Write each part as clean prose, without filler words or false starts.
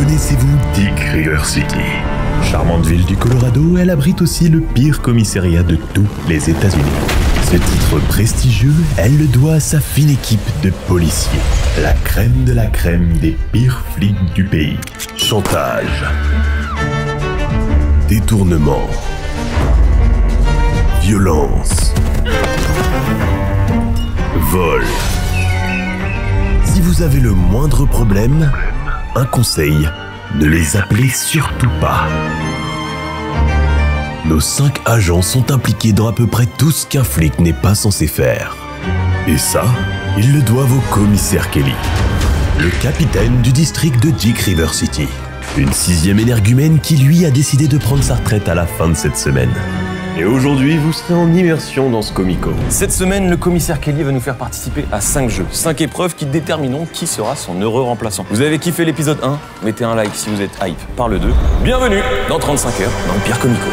Connaissez-vous Dick River City? Charmante ville du Colorado, elle abrite aussi le pire commissariat de tous les États-Unis. Ce titre prestigieux, elle le doit à sa fine équipe de policiers. La crème de la crème des pires flics du pays. Chantage. Détournement. Violence. Vol. Si vous avez le moindre problème, un conseil, ne les appelez surtout pas. Nos 5 agents sont impliqués dans à peu près tout ce qu'un flic n'est pas censé faire. Et ça, ils le doivent au commissaire Kelly, le capitaine du district de Dick River City. Une 6e énergumène qui, lui, a décidé de prendre sa retraite à la fin de cette semaine. Et aujourd'hui, vous serez en immersion dans ce Comico. Cette semaine, le commissaire Kelly va nous faire participer à 5 jeux, 5 épreuves qui détermineront qui sera son heureux remplaçant. Vous avez kiffé l'épisode 1? Mettez un like si vous êtes hype par le 2. Bienvenue dans 35 heures dans le pire Comico.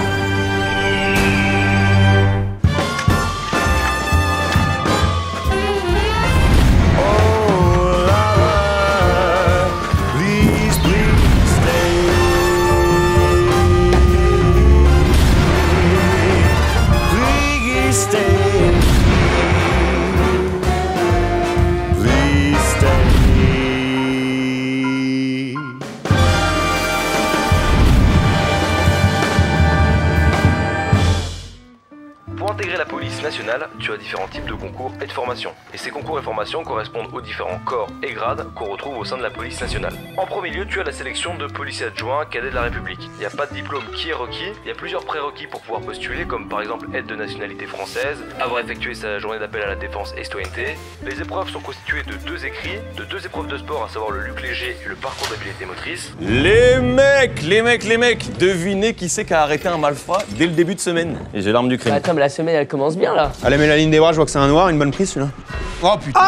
Pour intégrer la police nationale, tu as différents types de concours et de formations. Et ces concours et formations correspondent aux différents corps et grades qu'on retrouve au sein de la police nationale. En premier lieu, tu as la sélection de policiers adjoints cadets de la République. Il n'y a pas de diplôme qui est requis, il y a plusieurs prérequis pour pouvoir postuler, comme par exemple être de nationalité française, avoir effectué sa journée d'appel à la défense et citoyenneté. Les épreuves sont constituées de 2 écrits, de 2 épreuves de sport, à savoir le luc léger et le parcours d'habileté motrice. Les mecs, devinez qui c'est qui a arrêté un malfrat dès le début de semaine. Et j'ai l'arme du crime. Attends, mais la semaine elle commence bien là. Allez, mais la ligne des bras, je vois que c'est un noir, une bonne prise celui-là. Oh putain.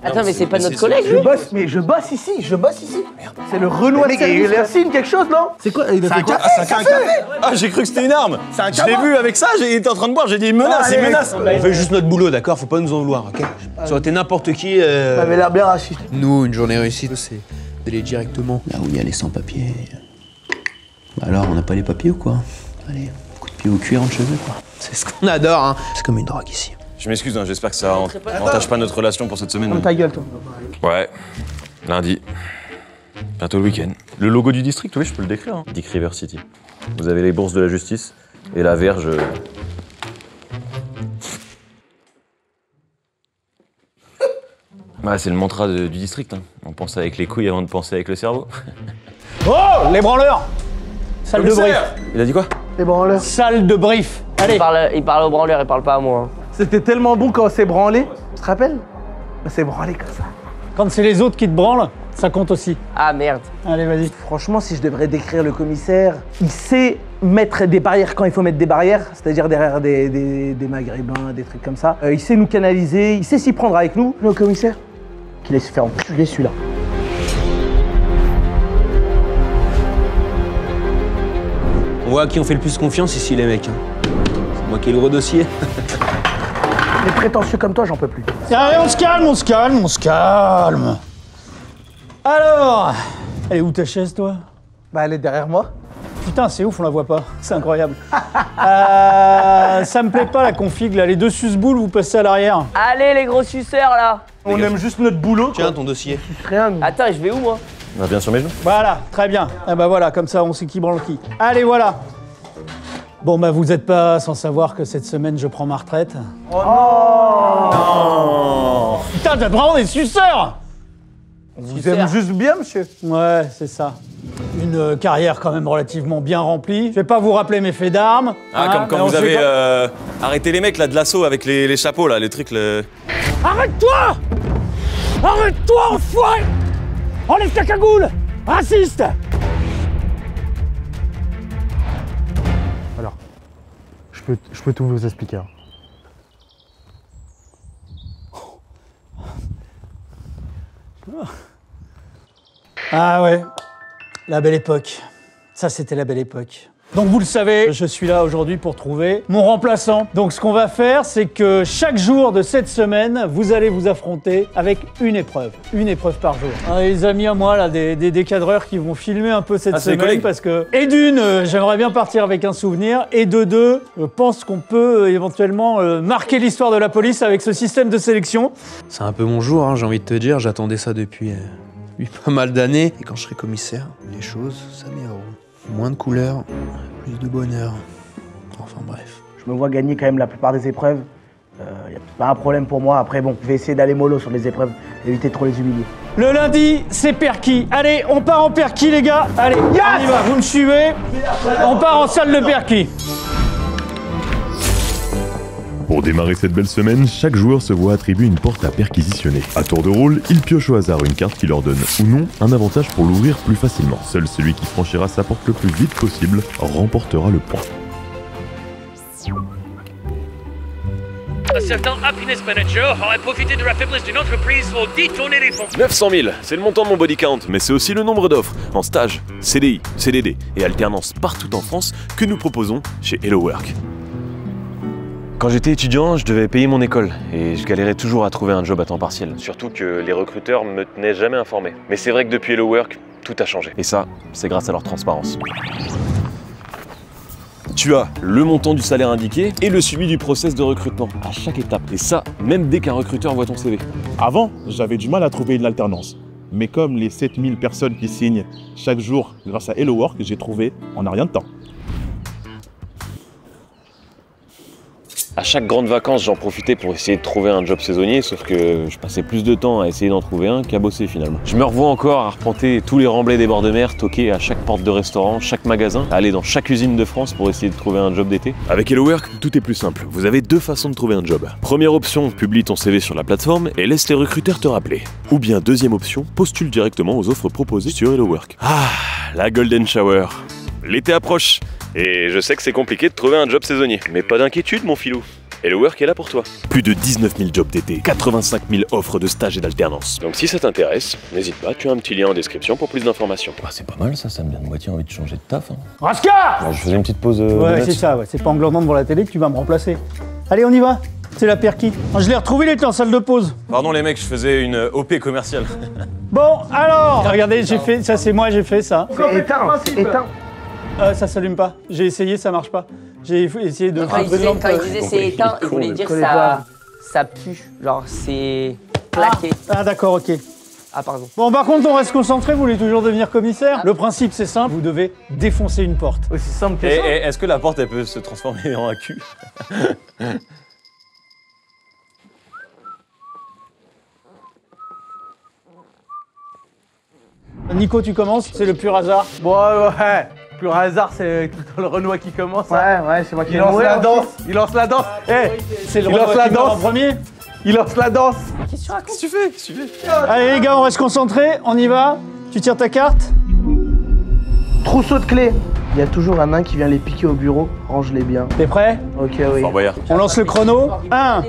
Attends, mais c'est pas notre collègue lui? Je bosse ici. Merde. C'est le Renoir de service. Il a signe quelque chose, non? C'est quoi? Il a fait quoi? C'est un café. Ah, j'ai cru que c'était une arme. C'est un Je l'ai vu avec ça, il était en train de boire, j'ai dit menace, il menace. On fait juste notre boulot, d'accord? Faut pas nous en vouloir, ok? Ça aurait été n'importe qui. Ça avait l'air bien raciste. Nous, une journée réussie, c'est d'aller directement là où il y a les sans-papiers. Bah alors, on n'a pas les papiers ou quoi? Allez, coup de pied au cuir en cheveux, quoi. C'est ce qu'on adore, hein. C'est comme une drogue ici. Je m'excuse, hein, j'espère que ça entache pas notre relation pour cette semaine. Ferme ta gueule, toi. Ouais, lundi. Bientôt le week-end. Le logo du district, oui, je peux le décrire. Hein. Dick River City. Vous avez les bourses de la justice et la verge. Ouais, c'est le mantra du district. Hein. On pense avec les couilles avant de penser avec le cerveau. Oh, les branleurs! Salle de brief. Il a dit quoi? Les branleurs. Salle de brief. Allez. Il parle au branleur, il parle pas à moi. C'était tellement bon quand on s'est branlé. Tu te rappelles? On s'est branlé comme ça. Quand c'est les autres qui te branlent, ça compte aussi. Ah merde. Allez, vas-y. Franchement, si je devrais décrire le commissaire, il sait mettre des barrières quand il faut mettre des barrières, c'est-à-dire derrière des maghrébins, des trucs comme ça. Il sait nous canaliser, il sait s'y prendre avec nous. Le commissaire, qu'il laisse faire enculer celui-là. On voit à qui on fait le plus confiance ici, les mecs. Hein. C'est moi qui ai le gros dossier. Les prétentieux comme toi, j'en peux plus. Allez, on se calme. Alors, elle est où ta chaise, toi? Bah, elle est derrière moi. Putain, c'est ouf, on la voit pas. C'est incroyable. Ça me plaît pas la config, là. Les 2 suce-boules, vous passez à l'arrière. Allez les gros suceurs là. On aime juste notre boulot. Tiens, ton dossier. Rien, nous. Attends, je vais où moi? On va bien sur mes genoux. Voilà, très bien. Ah bah voilà, comme ça, on sait qui branle qui. Allez, voilà. Bon, bah vous êtes pas sans savoir que cette semaine, je prends ma retraite. Oh non! Non! Putain, t'as vraiment des suceurs! On vous aime juste bien, monsieur. Ouais, c'est ça. Une carrière quand même relativement bien remplie. Je vais pas vous rappeler mes faits d'armes. Ah, comme quand vous avez arrêté les mecs là de l'assaut avec les chapeaux là, les trucs. Arrête-toi! Arrête-toi, enfoiré! Enlève ta cagoule! Raciste! Alors, je peux tout vous expliquer. Ah ouais, la belle époque. Ça, c'était la belle époque. Donc vous le savez, je suis là aujourd'hui pour trouver mon remplaçant. Donc ce qu'on va faire, c'est que chaque jour de cette semaine, vous allez vous affronter avec une épreuve par jour. Ah, les amis à moi, là, des cadreurs qui vont filmer un peu cette semaine parce que, et d'une, j'aimerais bien partir avec un souvenir, et de deux, je pense qu'on peut éventuellement marquer l'histoire de la police avec ce système de sélection. C'est un peu mon jour, hein, j'ai envie de te dire, j'attendais ça depuis pas mal d'années. Et quand je serai commissaire, les choses s'amélioreront. Moins de couleurs, plus de bonheur. Enfin bref. Je me vois gagner quand même la plupart des épreuves. Y a pas un problème pour moi. Après bon, je vais essayer d'aller mollo sur les épreuves, éviter de trop les humilier. Le lundi, c'est perquis. Allez, on part en perquis les gars. Allez, on y va, vous me suivez. On part en salle de perquis. Pour démarrer cette belle semaine, chaque joueur se voit attribuer une porte à perquisitionner. À tour de rôle, ils piochent au hasard une carte qui leur donne, ou non, un avantage pour l'ouvrir plus facilement. Seul celui qui franchira sa porte le plus vite possible remportera le point. Un certain Happiness Manager aurait profité de la faiblesse d'une entreprise pour détourner les fonds. 900 000, c'est le montant de mon body count, mais c'est aussi le nombre d'offres en stage, CDI, CDD et alternance partout en France que nous proposons chez Hello Work. Quand j'étais étudiant, je devais payer mon école et je galérais toujours à trouver un job à temps partiel. Surtout que les recruteurs me tenaient jamais informé. Mais c'est vrai que depuis Hello Work, tout a changé. Et ça, c'est grâce à leur transparence. Tu as le montant du salaire indiqué et le suivi du process de recrutement à chaque étape. Et ça, même dès qu'un recruteur voit ton CV. Avant, j'avais du mal à trouver une alternance. Mais comme les 7000 personnes qui signent chaque jour grâce à Hello Work, j'ai trouvé en un rien de temps. À chaque grande vacances, j'en profitais pour essayer de trouver un job saisonnier, sauf que je passais plus de temps à essayer d'en trouver un qu'à bosser finalement. Je me revois encore à arpenter tous les remblais des bords de mer, toquer à chaque porte de restaurant, chaque magasin, aller dans chaque usine de France pour essayer de trouver un job d'été. Avec Hello Work, tout est plus simple. Vous avez deux façons de trouver un job. Première option, publie ton CV sur la plateforme et laisse les recruteurs te rappeler. Ou bien deuxième option, postule directement aux offres proposées sur Hello Work. Ah, la Golden Shower. L'été approche. Et je sais que c'est compliqué de trouver un job saisonnier. Mais pas d'inquiétude mon filou. Hello Work est là pour toi. Plus de 19 000 jobs d'été, 85 000 offres de stage et d'alternance. Donc si ça t'intéresse, n'hésite pas, tu as un petit lien en description pour plus d'informations. Ah, c'est pas mal ça me donne moitié envie de changer de taf. Hein. Raska! Je faisais une petite pause. Ouais, c'est ça, ouais. C'est pas en glandant devant la télé que tu vas me remplacer. Allez, on y va. C'est la perquis. Je l'ai retrouvé, il était en salle de pause. Pardon les mecs, je faisais une OP commerciale. Bon, alors, regardez, j'ai fait, ça c'est moi, j'ai fait ça. C'est éteint. Ça s'allume pas. J'ai essayé, ça marche pas. J'ai essayé de... Quand il disait c'est éteint, il voulait dire ça pue. Genre c'est plaqué. Ah d'accord, ok. Ah pardon. Bon par contre on reste concentré, vous voulez toujours devenir commissaire. Le principe c'est simple, vous devez défoncer une porte. Aussi simple que ça. Et est-ce que la porte elle peut se transformer en un cul? Nico, tu commences, c'est le pur hasard. Bon ouais. Pur hasard, c'est tout le temps le Renoir qui commence. Ouais, c'est moi qui lance la danse. Il lance la danse. C'est le Renoir qui commence en premier. Il lance la danse. Qu'est-ce que tu fais? Allez les gars, on reste concentrés, on y va. Tu tires ta carte. Trousseau de clés. Il y a toujours un nain qui vient les piquer au bureau. Range-les bien. T'es prêt? Ok, oui. Fort Boyard. On lance le chrono. 1,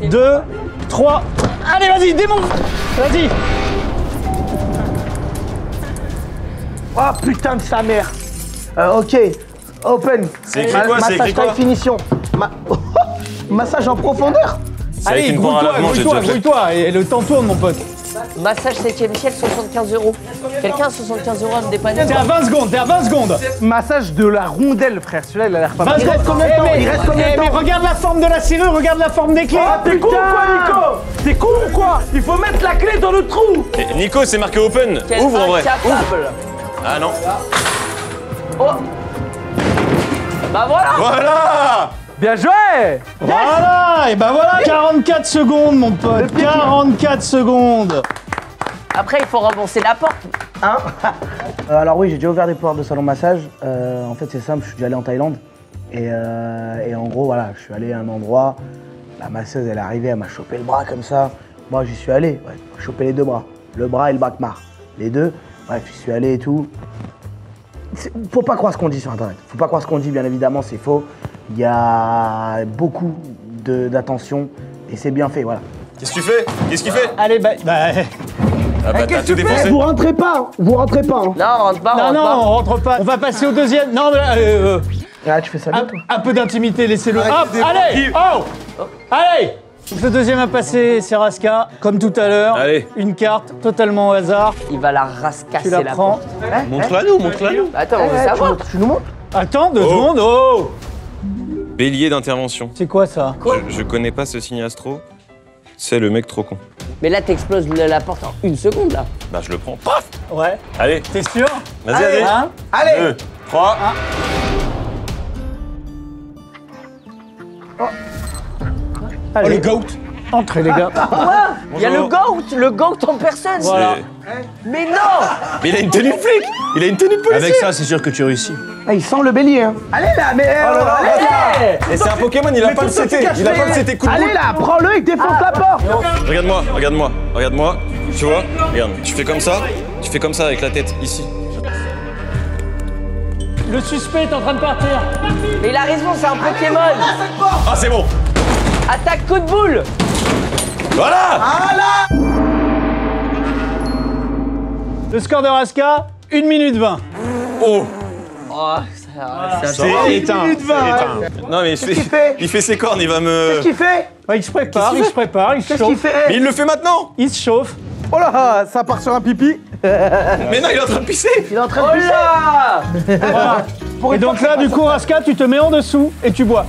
2, 3. Allez, vas-y, démonte. Vas-y. Oh putain de sa mère. Ok, open. C'est écrit quoi? C'est écrit quoi? Finition. Massage en profondeur. Allez, grouille-toi, et le temps tourne mon pote. Massage 7ème ciel, 75 €. Quelqu'un a 75 € à me dépanner? T'es à 20 secondes, Massage de la rondelle, frère. Celui-là, il a l'air pas mal. Il reste combien de temps? Mais regarde la forme de la serrure, regarde la forme des clés. Oh, t'es con ou quoi, Nico? T'es con ou quoi? Il faut mettre la clé dans le trou. Et Nico, c'est marqué open. Quel Ouvre en vrai. incapable. Ah non. Oh. Bah voilà. Voilà. Bien joué. Voilà, et bah voilà, 44 secondes mon pote, 44 secondes. Après, il faut rembourser la porte. Hein? Alors oui, j'ai déjà ouvert des portes de salon massage. En fait, c'est simple, je suis déjà allé en Thaïlande. Et en gros, voilà, je suis allé à un endroit. La masseuse, elle est arrivée, elle m'a chopé le bras comme ça. Moi, j'y suis allé, ouais, chopé les deux bras. Le bras et le bakmar. Les deux. Bref, j'y suis allé et tout. Faut pas croire ce qu'on dit sur Internet. Faut pas croire ce qu'on dit, bien évidemment, c'est faux. Il y a beaucoup d'attention et c'est bien fait, voilà. Qu'est-ce que tu fais? Qu'est-ce qu'il fait? Allez, Ah bah t'as tout défoncé. Vous rentrez pas. Vous rentrez pas. Hein. Non, on rentre pas, Non, on rentre pas. On va passer au deuxième. Non, mais Ah, tu fais ça bien, toi. un peu d'intimité, laissez-le. Hop, allez. Oh. Allez. Le deuxième à passer, c'est Raska. Comme tout à l'heure. Allez. Une carte, totalement au hasard. Il va la rascasser Tu la prends. Montre-la nous, montre-la nous. Attends, on veut savoir. Tu nous montres. Attends, 2 secondes. Oh. Bélier d'intervention. C'est quoi ça? Je connais pas ce signe astro. C'est le mec trop con. Mais là, t'exploses la porte en 1 seconde, là. Bah je le prends. Paf. Ouais. Allez, T'es sûr? vas-y, allez. Hein? Allez. 2, 3. Allez. le goat. Entrez, les gars. Il y a le goat en personne. Voilà. Mais non. Mais il a une tenue de flic. Il a une tenue de policier. Avec ça, c'est sûr que tu réussis. Ah, il sent le bélier. Hein. Allez là, mais. Allez. Et c'est un Pokémon, il a pas le CT. Il a pas le CT coup de boule. Allez là, prends-le et défonce la porte. Regarde-moi, regarde-moi, regarde-moi. Tu vois? Regarde, tu fais comme ça avec la tête, ici. Le suspect est en train de partir. Mais il a raison, c'est un Pokémon. Ah, c'est bon. Attaque coup de boule. Voilà. Le score de Raska, 1 minute 20. Oh. Oh, ça C'est éteint. Non, mais il fait ses cornes, il va me... Qu'est-ce qu'il fait? Il se prépare, il se prépare, il se Qu'est-ce qu'il chauffe. fait? Mais il le fait maintenant. Il se chauffe. Oh là, ça part sur un pipi. Mais non, il est en train de pisser. Il est en train de Oh pisser. là. Voilà. Et donc là, du coup, Raska, tu te mets en dessous et tu bois.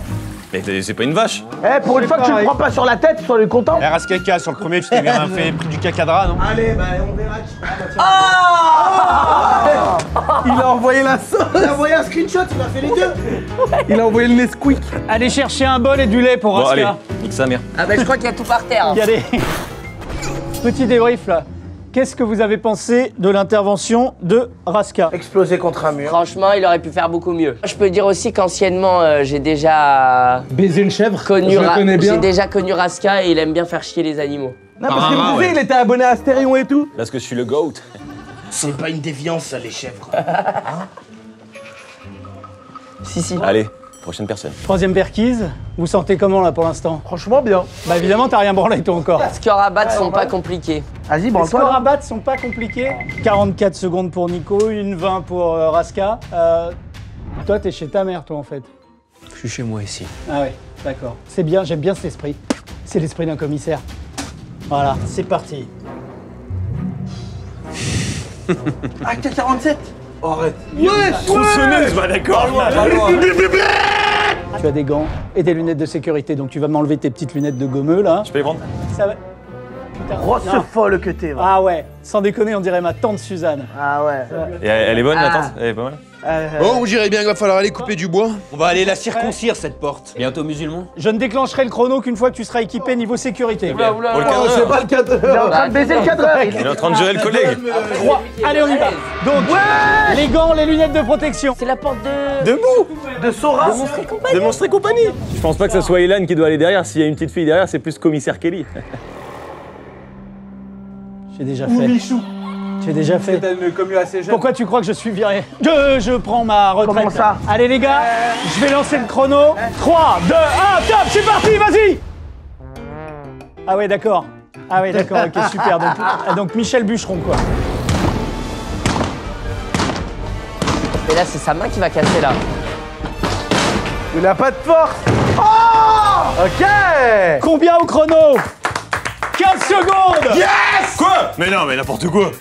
Mais c'est pas une vache. Eh, pour une fois que tu le pareil. prends pas sur la tête, sois content. La race caca, sur le premier, tu t'es bien fait pris du cacadra, non? Allez, bah on verra. Il a envoyé la sauce. Il a envoyé un screenshot, il a fait les deux. Il a envoyé le Nesquik. Allez chercher un bol et du lait pour Bon, Raska. allez, nique sa mère. Ah bah je crois qu'il y a tout par terre. Y aller. Petit débrief là. Qu'est-ce que vous avez pensé de l'intervention de Raska? Explosé contre un mur. Franchement, il aurait pu faire beaucoup mieux. Je peux dire aussi qu'anciennement, j'ai déjà Baiser une chèvre. connu Je le connais bien. j'ai déjà connu Raska et il aime bien faire chier les animaux. Non, parce que vous savez, il était abonné à Astérion et tout. Parce que je suis le GOAT. C'est pas une déviance, ça, les chèvres. Si. Allez, prochaine personne. Troisième perquise. Vous sentez comment là pour l'instant? Franchement, bien. Bah évidemment, t'as rien branlé toi encore. Les scores à battre sont pas compliqués. Vas-y, Les branle-toi. scores là. à battre sont pas compliqués. 44 secondes pour Nico, une 20 pour Raska. Toi, t'es chez ta mère, toi, en fait. Je suis chez moi ici. Ah ouais, d'accord. C'est bien, j'aime bien cet esprit. C'est l'esprit d'un commissaire. Voilà, c'est parti. Acte 47. Oh, arrête. Tronçonneuse, bah d'accord. Tu as des gants et des lunettes de sécurité, donc tu vas m'enlever tes petites lunettes de gommeux, là. Je peux les prendre? Ça va... Putain, Grosse non. folle que t'es, va. Ah ouais, sans déconner, on dirait ma tante Suzanne. Ah ouais. Et elle est bonne, la tante? Elle est pas mal? Oh, on dirait bien qu'il va falloir aller couper du bois. On va aller la circoncire, cette porte. Bientôt musulman. Je ne déclencherai le chrono qu'une fois que tu seras équipé niveau sécurité. Pour le cadreur. C'est pas le cadreur. Il est en train de baiser le cadreur. Il est en train de gérer le collègue. 3. Allez, on y va. Donc, les gants, les lunettes de protection. C'est la porte de... Debout. De Sora. De Monstre et compagnie. Je pense pas que ce soit Elan qui doit aller derrière. S'il y a une petite fille derrière, c'est plus commissaire Kelly. J'ai déjà Ou fait. Michou. J'ai déjà fait. C'était une commu assez jeune. Pourquoi tu crois que je suis viré? Je prends ma retraite. Comment ça? Allez les gars, je vais lancer le chrono. 3, 2, 1, top, c'est parti, vas-y. Ah ouais, d'accord. Ah ouais, d'accord, ok, super. Donc Michel Bûcheron, quoi. Et là, c'est sa main qui va casser, là. Il a pas de force. Oh. Ok. Combien au chrono? 15 secondes. Yes! Quoi? Mais non, mais n'importe quoi.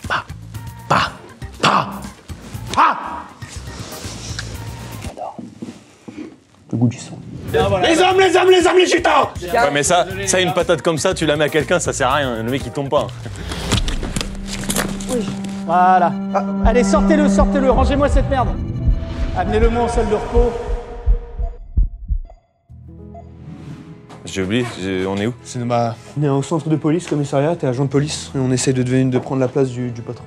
Le goût du sang. Les hommes, les gitans! Ouais, mais ça, une patate comme ça, tu la mets à quelqu'un, ça sert à rien. Le mec, il tombe pas. Voilà. Allez, sortez-le, rangez-moi cette merde. Amenez-le-moi en salle de repos. J'ai oublié, on est où? On est au centre de police, commissariat, t'es agent de police. Et on essaie de prendre la place du patron.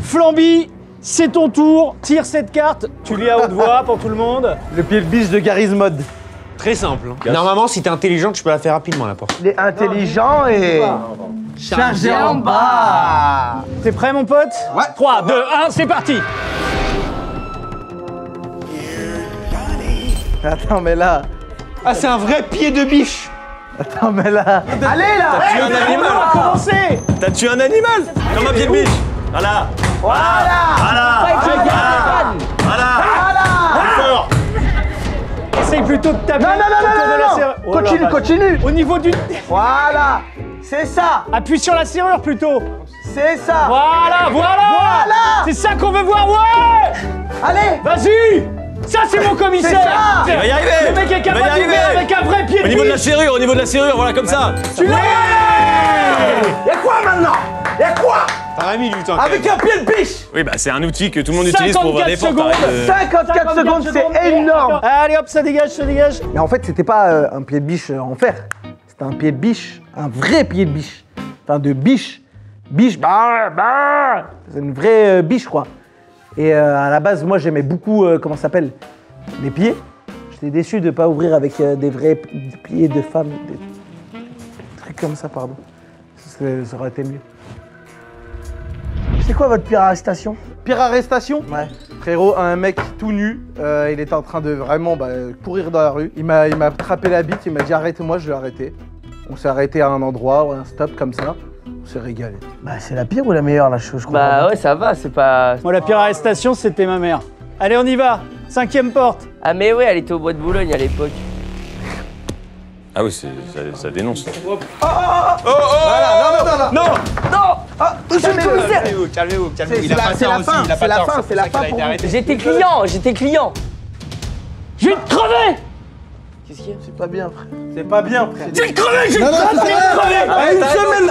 Flamby, c'est ton tour. Tire cette carte. Tu lis à haute voix pour tout le monde. Le pied de biche de Garry's Mod. Très simple. Normalement, si t'es intelligent, tu peux la faire rapidement, la porte. Il est intelligent et... Chargé en bas. T'es prêt, mon pote? Ouais. 3, 2, 1, c'est parti. Attends, mais là... Ah, c'est un vrai pied de biche. Attends, mais là... Allez, là! T'as tué un animal! Commencez! T'as tué un animal! Comme un pied de biche! Voilà! Fort! Essaye plutôt de taper. Non. Continue. Au niveau du... Voilà. C'est ça. Appuie sur la serrure plutôt. C'est ça. Voilà. C'est ça qu'on veut voir, ouais. Allez. Vas-y. Ça, c'est mon commissaire. Il va y arriver! Le mec est capable d'ouvrir avec un vrai pied de Au niveau de la biche. serrure, voilà, comme ça! Tu l'as. Y'a quoi maintenant? Y'a quoi? T'as mis du temps. Avec un pied de biche. Oui, bah c'est un outil que tout le monde utilise pour ouvrir des portes. 54 secondes, c'est énorme. Allez hop, ça dégage. Mais en fait, c'était pas un pied de biche en fer. C'était un pied de biche, un vrai pied de biche. Enfin, de biche. Biche, c'est une vraie biche, quoi. Et à la base, moi, j'aimais beaucoup, comment ça s'appelle, les pieds. J'étais déçu de pas ouvrir avec des vrais pieds de femmes. Des trucs comme ça, pardon. Ça aurait été mieux. C'est quoi votre pire arrestation? Pire arrestation? Ouais. Frérot, un mec tout nu, il était en train de vraiment courir dans la rue. Il m'a attrapé la bite, il m'a dit arrête-moi, je l'ai arrêté. On s'est arrêté à un endroit, un stop comme ça. On s'est régalé. Bah, c'est la pire ou la meilleure, là, je crois. Bah ouais, ça va, c'est pas... Moi, la pire arrestation, c'était ma mère. Allez, on y va. 5e porte. Ah mais ouais, elle était au bois de Boulogne à l'époque. Ah oui, ça dénonce. Voilà, non. Monsieur le commissaire! Calmez-vous. C'est la fin, c'est la fin pour vous. J'étais client. Je vais te crever. Qu'est-ce qu'il y a? C'est pas bien, frère. C'est pas bien, frère. Je vais te crever, Non, ça sert à rien.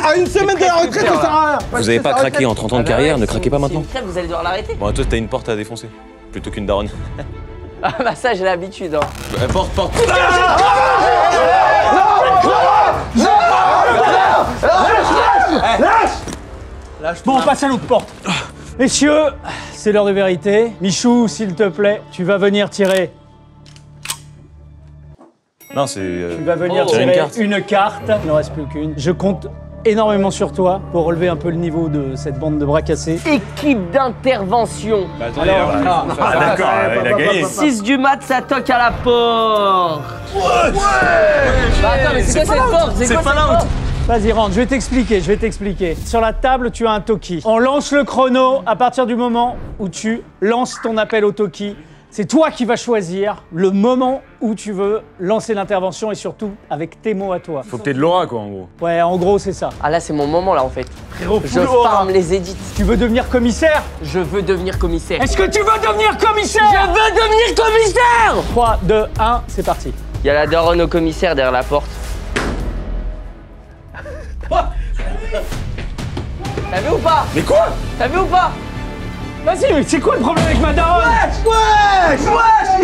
À une semaine de la retraite, ça sert à rien. Vous avez pas craqué en 30 ans de carrière, ne craquez pas maintenant. C'est une crève, vous allez devoir l'arrêter. Bon, toi, t'as une porte à défoncer, plutôt qu'une daronne. Ah bah ça, j'ai l'habitude, hein. Porte. Bon, on passe à l'autre porte. Messieurs, c'est l'heure de vérité. Michou, s'il te plaît, tu vas venir tirer. Non, c'est. Tu vas venir tirer tirer une carte. Il n'en reste plus qu'une. Je compte énormément sur toi pour relever un peu le niveau de cette bande de bras cassés. Équipe d'intervention. D'accord, il a gagné. 6 du mat, ça toque à la porte. Ouais. Bah attends, mais c'est quoi cette porte? C'est quoi cette porte? Vas-y, rentre, je vais t'expliquer. Sur la table, tu as un Toki. On lance le chrono à partir du moment où tu lances ton appel au Toki. C'est toi qui vas choisir le moment où tu veux lancer l'intervention et surtout avec tes mots à toi. Faut que t'aies de l'aura, quoi, en gros. Ouais, en gros, c'est ça. Ah là, c'est mon moment, là, en fait. Frérot, je farme les édits. Tu veux devenir commissaire? Je veux devenir commissaire. Est-ce que tu veux devenir commissaire? Je veux devenir commissaire! 3, 2, 1, c'est parti. Il y a la daronne au commissaire derrière la porte. T'as vu ou pas? Mais quoi? T'as vu ou pas? Vas-y, mais c'est quoi le problème avec ma daronne? Wesh,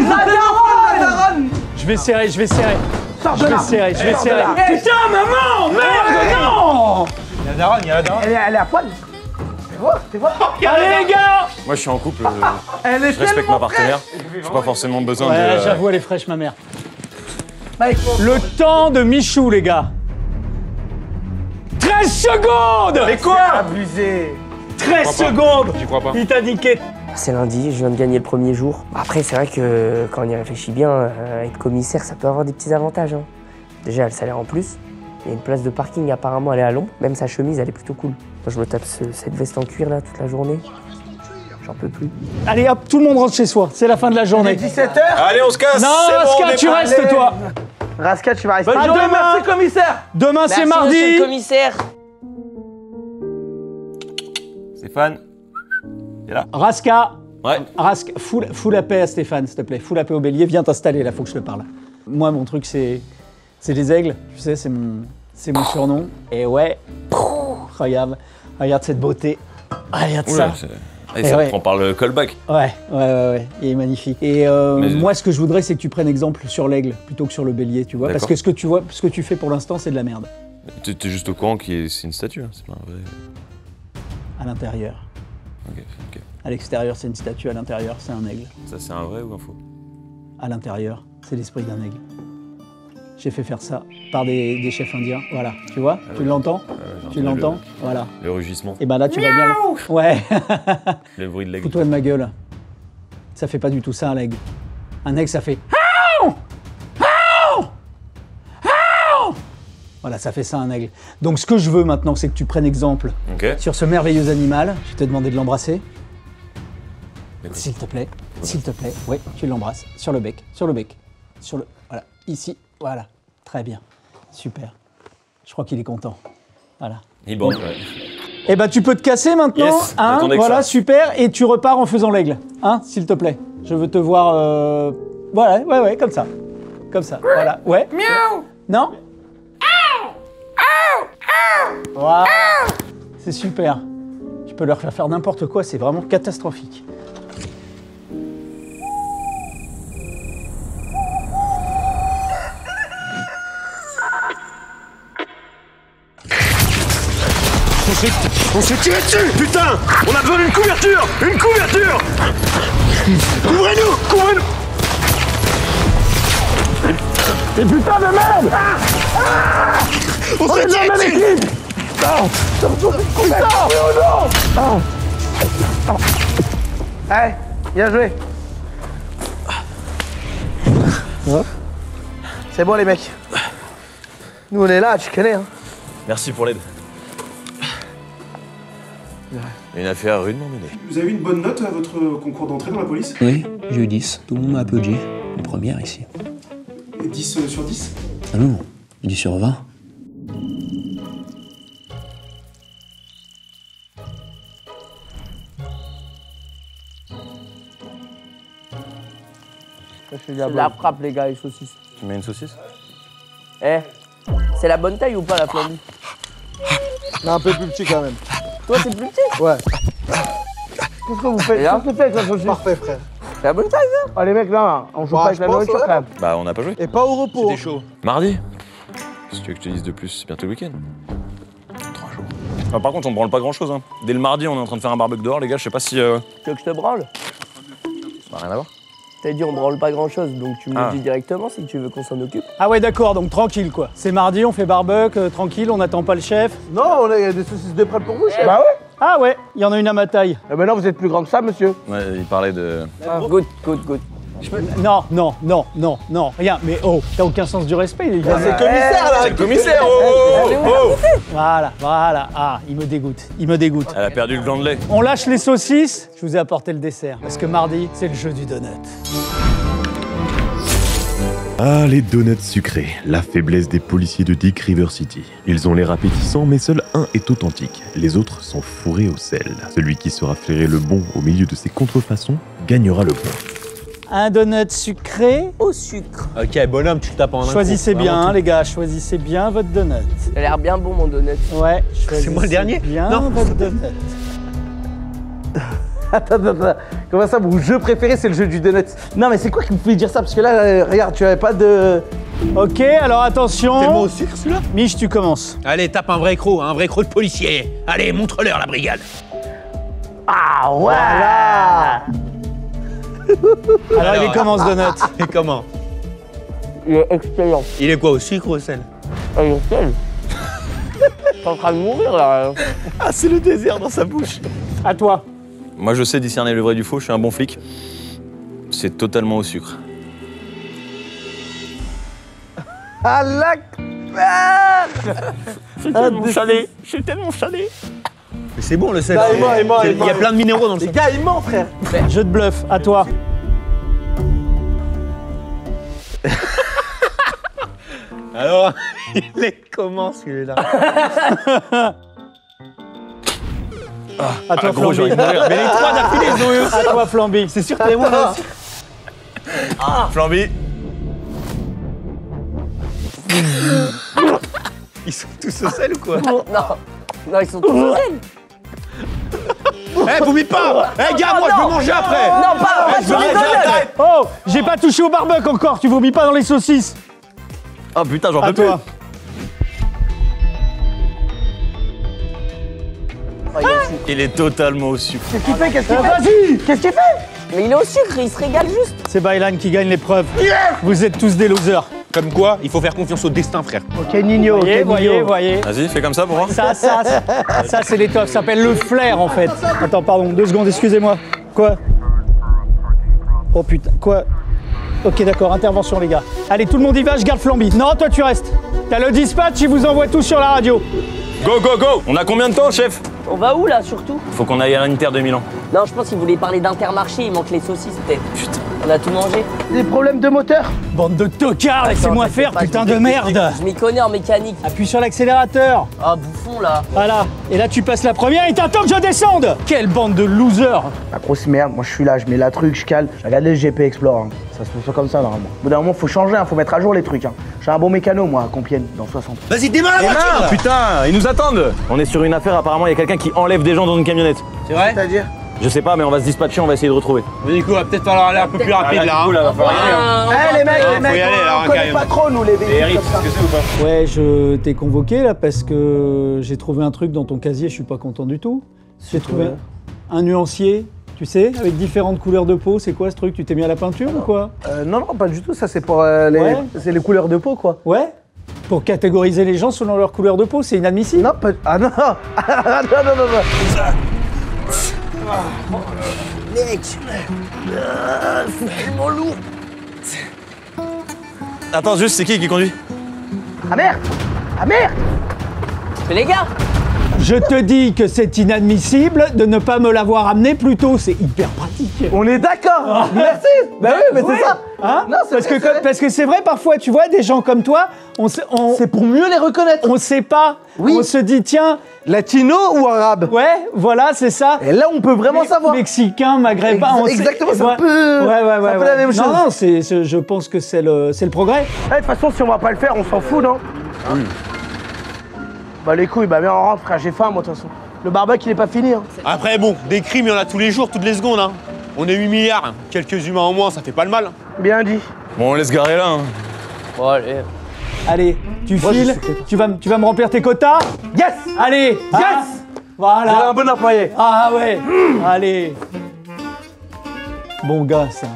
ma daronne! Je vais serrer. Sors de là. Je vais serrer. de là. Putain, maman! Merde, non! Il y a la daronne. Elle est à poil. T'es voir? Allez, les gars! Moi, je suis en couple, Elle est je respecte tellement ma partenaire. J'ai pas forcément besoin Ouais, de. j'avoue, elle est fraîche, ma mère. Mike, Le temps de Michou, les gars. 13 secondes! Mais quoi? abusé. 13 secondes! J'y crois pas. Il t'a niqué. C'est lundi, je viens de gagner le premier jour. Après, c'est vrai que quand on y réfléchit bien, être commissaire, ça peut avoir des petits avantages. Hein. Déjà, le salaire en plus. Il y a une place de parking, apparemment, elle est à l'ombre. Même sa chemise, elle est plutôt cool. Moi, je me tape cette veste en cuir, là, toute la journée. J'en peux plus. Allez, hop, tout le monde rentre chez soi. C'est la fin de la journée. 17h. Allez, on se casse! Non, c'est bon, Raska, on est tu prêt. restes, toi. Raska, tu vas rester. Bonne À journée. demain, merci, commissaire. Demain, c'est Merci, mardi. monsieur le commissaire. Stéphane, t'es là? Raska, Ouais. Raska, fous la paix à Stéphane, s'il te plaît. Fous la paix au bélier. Viens t'installer, là, faut que je te parle. Moi, mon truc, c'est les aigles. Tu sais, c'est mon surnom. Et ouais, regarde cette beauté. Regarde Oula, ça. Et ça ouais. prend par le callback. Ouais, il est magnifique. Et moi, ce que je voudrais, c'est que tu prennes exemple sur l'aigle plutôt que sur le bélier, tu vois. Parce que ce que tu fais pour l'instant, c'est de la merde. T'es juste au courant que c'est une statue, hein, c'est pas un vrai. À l'intérieur. Ok. À l'extérieur, c'est une statue. À l'intérieur, c'est un aigle. Ça, c'est un vrai ou un faux? À l'intérieur, c'est l'esprit d'un aigle. J'ai fait faire ça par des chefs indiens. Voilà, tu vois? Tu l'entends? Tu l'entends? Voilà. Le rugissement. Et ben là, tu vas bien. Ouais. Le bruit de l'aigle. Fous-toi de ma gueule. Ça fait pas du tout ça, un aigle. Un aigle, ça fait. Voilà, ça fait ça un aigle. Donc ce que je veux maintenant, c'est que tu prennes exemple sur ce merveilleux animal. Je t'ai demandé de l'embrasser. S'il te plaît, oui, tu l'embrasses. Sur le bec, voilà, ici, voilà. Très bien, super. Je crois qu'il est content. Voilà. Il bande, ouais. Eh ben, tu peux te casser maintenant, Yes, hein, voilà, super, et tu repars en faisant l'aigle, hein, s'il te plaît. Je veux te voir, voilà, ouais, comme ça, voilà, ouais. Miaou. Non. Voilà. C'est super. Tu peux leur faire n'importe quoi, c'est vraiment catastrophique. On s'est tiré dessus. Putain, on a besoin d'une couverture. Une couverture. Couvrez-nous. Et putain de merde. On s'est tiré dessus. Allez, bien joué. C'est bon les mecs. Nous on est là, tu connais hein. Merci pour l'aide. Une affaire rudement menée. Vous avez eu une bonne note à votre concours d'entrée dans la police? Oui, j'ai eu 10. Tout le monde m'a applaudi. Une première ici. Et 10 sur 10? Ah non, 10 sur 20. C'est de la frappe, les gars, les saucisses. Tu mets une saucisse? Eh, c'est la bonne taille ou pas, la flambie? Non, un peu plus petit quand même. Toi, c'est plus petit? Ouais. Qu'est-ce que vous faites? Qu'est-ce que tu fais avec la saucisse? Parfait, frère. C'est la bonne taille, ça? Ah, les mecs, là, on joue pas avec la nourriture quand même. Bah, on n'a pas joué. Et pas au repos. C'était chaud. Mardi? Qu'est-ce que tu veux que je te dise de plus? C'est bientôt le week-end. 3 jours. Ah, par contre, on branle pas grand-chose. Hein. Dès le mardi, on est en train de faire un barbecue dehors, les gars. Je sais pas si. Tu veux que je te branle? Bah, rien à voir. T'as dit on branle pas grand chose, donc tu me le dis directement si tu veux qu'on s'en occupe. Ah ouais, d'accord, donc tranquille quoi. C'est mardi, on fait barbecue, tranquille, on n'attend pas le chef. Non, il y a des saucisses de prêtes pour vous, chef. Bah ouais. Ah ouais, il y en a une à ma taille. Eh ben non, vous êtes plus grand que ça, monsieur. Ouais, il parlait de. Goûte. Non, rien. Mais oh, t'as aucun sens du respect, les gars. C'est le commissaire, là. C'est le commissaire. Oh. Voilà. Ah, il me dégoûte. Elle a perdu le gland de lait. On lâche les saucisses, je vous ai apporté le dessert. Parce que mardi, c'est le jeu du donut. Ah, les donuts sucrés, la faiblesse des policiers de Dick River City. Ils ont l'air appétissants, mais seul un est authentique. Les autres sont fourrés au sel. Celui qui saura flairer le bon au milieu de ses contrefaçons gagnera le point. Un donut sucré au sucre. Ok, bonhomme, tu le tapes en un. Choisissez bien, hein, les gars, choisissez bien votre donut. Il a l'air bien bon, mon donut. Ouais, c'est moi le dernier? Bien Non. votre donut. Attends. Comment ça, mon jeu préféré, c'est le jeu du donut? Non, mais c'est quoi qui vous fait dire ça? Parce que là, regarde, tu avais pas de... Ok, alors attention. Tellement au sucre, celui-là? Mich, tu commences. Allez, tape un vrai croc de policier. Allez, montre-leur la brigade. Ah, voilà. Alors, il est comment ce donut? Et comment? Il est excellent. Il est quoi, au sucre ou au sel? Il est excellent. T'es en train de mourir, là. Ah, c'est le désert dans sa bouche. À toi. Moi, je sais discerner le vrai du faux, je suis un bon flic. C'est totalement au sucre. Ah, la... C'est tellement salé. Mais c'est bon le sel. Non, il ment. Il y a plein de minéraux dans le Les sel. gars, il ment, frère. Jeu de bluff, à toi. Alors, il est comment celui-là? À toi, gros, j'ai envie Flamby. de mourir. Mais les trois d'affilée, ils ont eu. À toi, Flamby. C'est sûr que t'es moi là. Flamby. Ils sont tous au sel ou quoi? Non, ils sont tous au sel. Eh, vomit pas! Eh, gars, moi, je veux manger après! Non, pas sur les donuts. Oh, j'ai pas touché au barbecue encore, tu vomis pas dans les saucisses. Oh putain, j'en À peux plus. toi. Il est totalement au sucre. Qu'est-ce qu'il fait? Vas-y. Qu'est-ce qu'il fait? Mais il est au sucre, il se régale juste. C'est Baylan qui gagne l'épreuve. Vous êtes tous des losers. Comme quoi, il faut faire confiance au destin, frère. Ok, Nino. Voyez. Vas-y, fais comme ça pour voir. Ça, c'est l'étoffe. Ça s'appelle le flair, en fait. Attends, pardon, 2 secondes, excusez-moi. Quoi? Oh putain, quoi? Ok, d'accord, intervention les gars. Allez, tout le monde y va, je garde Flamby. Non, toi tu restes. T'as le dispatch, il vous envoie tout sur la radio. Go, go, go! On a combien de temps, chef? On va où là surtout? Faut qu'on aille à l'Inter de Milan. Non, je pense qu'il voulait parler d'Intermarché, il manque les saucisses peut-être. Putain, on a tout mangé. Des problèmes de moteur. Bande de tocards, laissez-moi faire, putain de merde. Je m'y connais en mécanique. Appuie sur l'accélérateur. Ah, bouffon là. Voilà, et là tu passes la première et t'attends que je descende. Quelle bande de losers. La grosse merde, moi je suis là, je mets la truc, je cale. Je regarde le GP Explorer. Ça se fait comme ça normalement. Au bout d'un moment, faut changer, faut mettre à jour les trucs. J'ai un bon mécano moi à Compiègne dans 60. Vas-y, démarre la voiture là. Putain, ils nous attendent! On est sur une affaire, apparemment, il y a quelqu'un qui enlève des gens dans une camionnette. C'est vrai? C'est-à-dire? Je sais pas, mais on va se dispatcher, on va essayer de retrouver. Mais du coup, va peut-être falloir aller un peu plus rapide là. Eh les mecs, faut y aller, là, on connaît carrément. pas trop nous les véhicules comme ça. Ouais, je t'ai convoqué là parce que j'ai trouvé un truc dans ton casier, je suis pas content du tout. J'ai trouvé un nuancier, tu sais, avec différentes couleurs de peau. C'est quoi ce truc? Tu t'es mis à la peinture ou quoi? Non, non, pas du tout, ça c'est pour c'est les couleurs de peau quoi. Ouais? Pour catégoriser les gens selon leur couleur de peau, c'est inadmissible? Non, pas... Ah non. Ah, non, non, non, non. Mec, c'est tellement lourd. Attends, juste, c'est qui conduit? Ah merde. Ah merde. Mais les gars, Je te dis que c'est inadmissible de ne pas me l'avoir amené plus tôt, c'est hyper pratique. On est d'accord. Merci. Bah oui, mais c'est ça. Hein? Non, c'est vrai, parce que c'est vrai, parfois, tu vois, des gens comme toi, c'est pour mieux les reconnaître. On sait pas. Oui. On se dit, tiens. Latino ou arabe? Ouais, voilà, c'est ça. Et là, on peut vraiment savoir. Mexicain, maghrébin, on sait. Exactement, c'est Ouais. un peu, Ouais, c'est un peu la même chose. Non, je pense que c'est le progrès. De toute façon, si on va pas le faire, on s'en fout, non? Oui. Bah les couilles, bah viens, on rentre, frère, j'ai faim, moi, de toute façon. Le barbecue, il est pas fini, hein. Après, bon, des crimes, il y en a tous les jours, toutes les secondes, hein. On est 8 milliards, quelques humains en moins, ça fait pas le mal. Bien dit. Bon, on laisse garer là. Hein. Bon, allez. Allez, tu files, tu vas me remplir tes quotas. Yes. Allez, yes. Voilà. J'ai un bon employé. Ah ouais, allez. Bon gars, ça.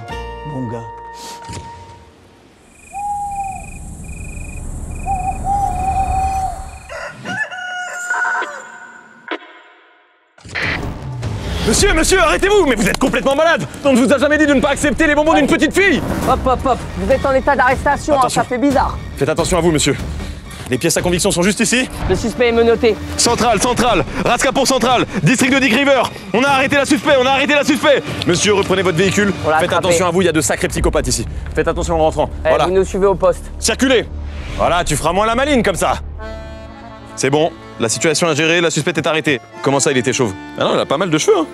Bon gars. Monsieur, arrêtez-vous! Mais vous êtes complètement malade! On ne vous a jamais dit de ne pas accepter les bonbons d'une petite fille! Hop, hop, hop. Vous êtes en état d'arrestation, hein, ça fait bizarre. Faites attention à vous, monsieur. Les pièces à conviction sont juste ici. Le suspect est menotté. Centrale, Rascapour central, district de Dick River. On a arrêté la suspect, Monsieur, reprenez votre véhicule. Faites attention à vous, il y a de sacrés psychopathes ici. Faites attention en rentrant. Voilà. Vous nous suivez au poste. Circulez. Voilà, tu feras moins la maline comme ça. C'est bon, la situation est gérée, la suspecte est arrêtée. Comment ça, il était chauve? Ah non, il a pas mal de cheveux, hein.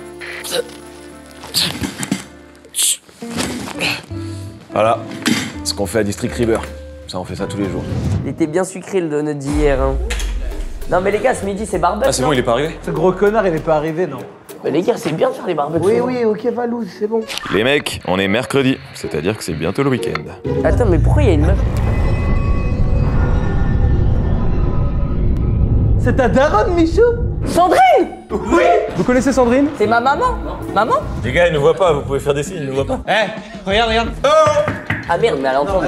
Voilà, ce qu'on fait à District River. Ça, on fait ça tous les jours. Il était bien sucré le donut d'hier. Hein. Non mais les gars, ce midi c'est barbecue. Ah, c'est bon, il est pas arrivé? Ce gros connard, il est pas arrivé, non? Mais les gars, c'est bien de faire les barbecues. Oui, oui, ok, Valou, c'est bon. Les mecs, on est mercredi, c'est-à-dire que c'est bientôt le week-end. Attends, mais pourquoi il y a une meuf? C'est ta daronne, Michou? Sandrine! Oui! Vous connaissez Sandrine? C'est ma maman? Maman? Les gars, ils ne voient pas, vous pouvez faire des signes, ils ne voient pas. Eh, regarde. Ah merde, mais elle entend.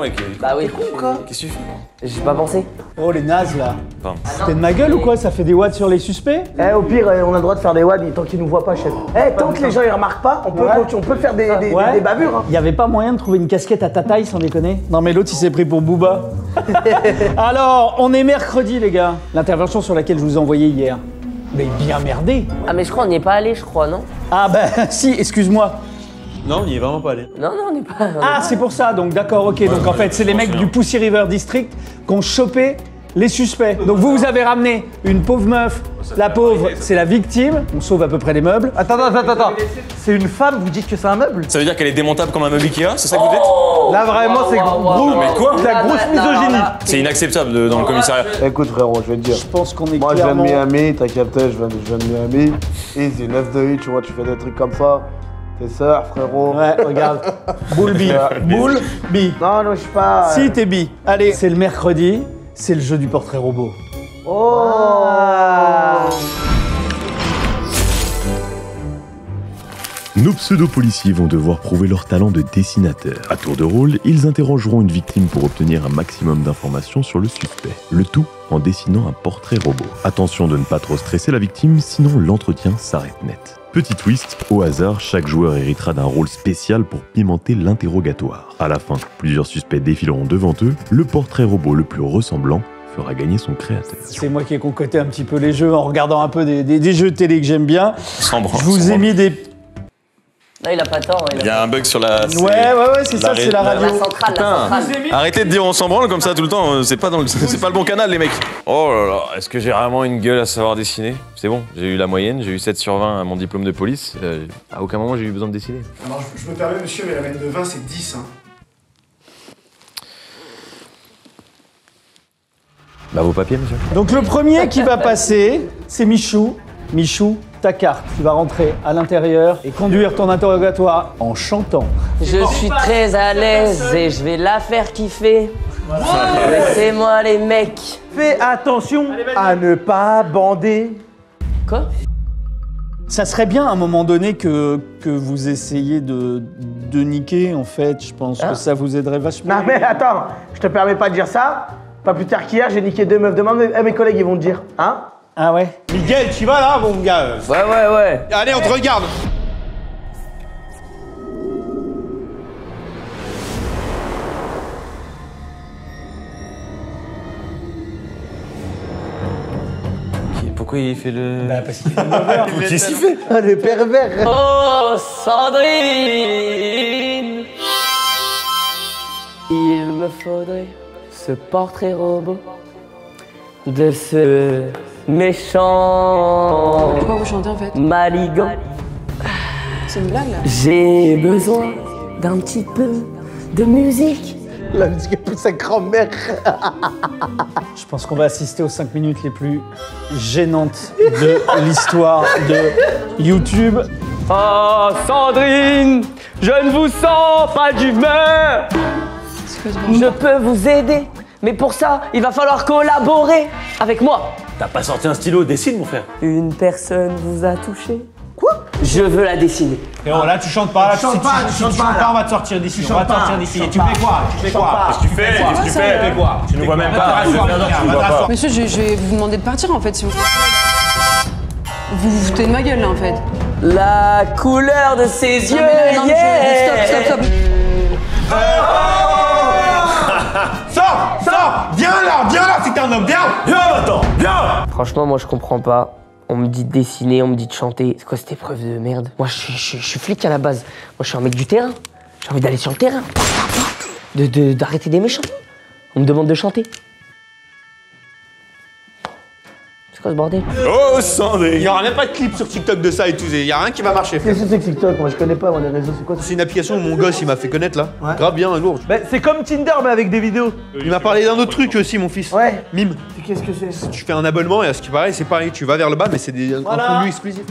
Mec. Bah oui. Qu'est-ce que tu fais? J'ai pas pensé. Oh les nazes là. Pardon. T'es de ma gueule ou quoi? Ça fait des watts sur les suspects? Eh, au pire, on a le droit de faire des wads tant qu'ils nous voient pas, chef. Eh, tant que les gens ils remarquent pas, on peut faire des bavures. Hein. Y avait pas moyen de trouver une casquette à ta taille sans déconner? Non mais l'autre il s'est pris pour Booba. Alors, on est mercredi les gars. L'intervention sur laquelle je vous ai envoyé hier. Mais bien merdé. Ah mais je crois on n'y est pas allé, je crois, non? Ah ben si, excuse-moi. Non, on n'y est vraiment pas allé. Non, on n'est pas. Ah c'est pour ça, donc d'accord, ok. Donc en fait c'est les mecs du Pussy River District qui ont chopé les suspects. Donc vous avez ramené une pauvre meuf. La pauvre, c'est la victime. On sauve à peu près les meubles. Attends. C'est une femme, vous dites que c'est un meuble? Ça veut dire qu'elle est démontable comme un meuble Ikea, c'est ça que vous dites? Là vraiment, c'est gros. Mais quoi? C'est la grosse misogynie. C'est inacceptable dans le commissariat. Écoute frérot, je vais te dire. Je pense qu'on est Moi clairement... je viens de Miami, t'as capté, je viens de Miami. Easy, 9 de 8, tu vois, tu fais des trucs comme ça. T'es sœur, frérot. Ouais, regarde. Boule bi. Boule bi. Non, je suis pas... Si t'es bi. Allez, c'est le mercredi, c'est le jeu du portrait robot. Oh. Nos pseudo-policiers vont devoir prouver leur talent de dessinateur. À tour de rôle, ils interrogeront une victime pour obtenir un maximum d'informations sur le suspect. Le tout en dessinant un portrait robot. Attention de ne pas trop stresser la victime, sinon l'entretien s'arrête net. Petit twist, au hasard, chaque joueur héritera d'un rôle spécial pour pimenter l'interrogatoire. À la fin, plusieurs suspects défileront devant eux, le portrait robot le plus ressemblant fera gagner son créateur. C'est moi qui ai concocté un petit peu les jeux en regardant un peu des jeux télé que j'aime bien. Je vous ai mis des... Non, il a pas tort. Il y a un bug sur la... Ouais, c'est ça, c'est la radio. La centrale, la centrale. Arrêtez de dire on s'en branle comme ça tout le temps, c'est pas le bon canal les mecs. Oh là là, est-ce que j'ai vraiment une gueule à savoir dessiner? C'est bon, j'ai eu la moyenne, j'ai eu 7 sur 20 à mon diplôme de police. À aucun moment j'ai eu besoin de dessiner. Alors, je me permets, monsieur, mais la moyenne de 20, c'est 10, hein. Bah vos papiers, monsieur. Donc le premier qui va passer, c'est Michou. Michou, ta carte. Tu vas rentrer à l'intérieur et conduire ton interrogatoire en chantant. Je suis très à l'aise et je vais la faire kiffer. Laissez-moi les mecs. Fais attention à ne pas bander. Quoi? Ça serait bien à un moment donné que vous essayiez de niquer, en fait. Je pense que ça vous aiderait vachement. Non mais attends, je te permets pas de dire ça. Pas plus tard qu'hier, j'ai niqué 2 meufs de main, mes collègues ils vont te dire, hein? Ah ouais? Miguel, tu vas là, mon gars? Ouais. Allez, on te regarde. Pourquoi il fait le... Bah parce qu'il fait le mauvais. Qu'est-ce qu'il fait? Ah, le pervers. Oh, Sandrine! Il me faudrait ce portrait robot de ce méchant. Pourquoi vous chantez en fait? Maligan. C'est une blague là? J'ai besoin d'un petit peu de musique. La musique est plus sa grand-mère. Je pense qu'on va assister aux 5 minutes les plus gênantes de l'histoire de YouTube. Oh, Sandrine, je ne vous sens pas d'humeur. Je peux vous aider, mais pour ça, il va falloir collaborer avec moi. T'as pas sorti un stylo, dessine mon frère. Une personne vous a touché. Quoi? Je veux la dessiner. Et oh, là, tu chantes pas. Là, si tu chantes pas, on va te sortir d'ici. On va te sortir d'ici. Tu fais quoi? Qu'est-ce que tu fais? Tu nous vois même pas. Monsieur, je vais vous demander de partir en fait si vous... Vous vous foutez de ma gueule là en fait. La couleur de ses yeux, non, stop. Sors! Viens là, c'est un homme, viens maintenant, viens! Franchement, moi je comprends pas. On me dit de dessiner, on me dit de chanter. C'est quoi cette épreuve de merde? Moi je suis flic à la base. Moi je suis un mec du terrain. J'ai envie d'aller sur le terrain. D'arrêter des méchants. On me demande de chanter. C'est quoi ce bordel? Oh Sandrine! Il y aura même pas de clip sur TikTok de ça et tout, il y a rien qui va marcher. Qu'est-ce que c'est que TikTok? Moi je connais pas, moi les réseaux, c'est quoi ça? C'est une application où mon gosse il m'a fait connaître là. Ouais. Grave bien, lourd. Bah, c'est comme Tinder mais avec des vidéos. Il m'a parlé d'un autre truc aussi, mon fils. Ouais. Mime. Qu'est-ce que c'est? Tu fais un abonnement et à ce qui paraît, c'est pareil, tu vas vers le bas, mais c'est un contenu exclusif.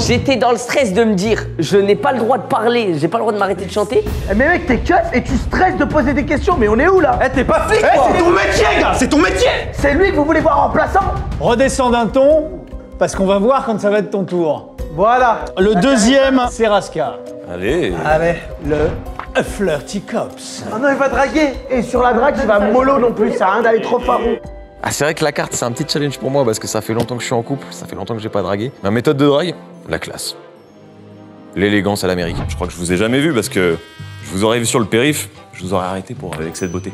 J'étais dans le stress de me dire, je n'ai pas le droit de parler, j'ai pas le droit de m'arrêter de chanter. Eh mais mec, t'es keuf et tu stresses de poser des questions, mais on est où là? Eh t'es pas flic quoi! C'est ton métier, gars! C'est ton métier! C'est lui que vous voulez voir en remplaçant? Redescends d'un ton, parce qu'on va voir quand ça va être ton tour. Voilà. Le deuxième, c'est Raska. Allez. Le Flirty Cops. Ah non, il va draguer. Et sur la drague, il va mollo non plus, ça sert à rien d'aller trop faro. Ah c'est vrai que la carte c'est un petit challenge pour moi parce que ça fait longtemps que je suis en couple, ça fait longtemps que j'ai pas dragué. Ma méthode de drague, la classe. L'élégance à l'américaine. Je crois que je vous ai jamais vu parce que je vous aurais vu sur le périph', je vous aurais arrêté pour l'excès de beauté.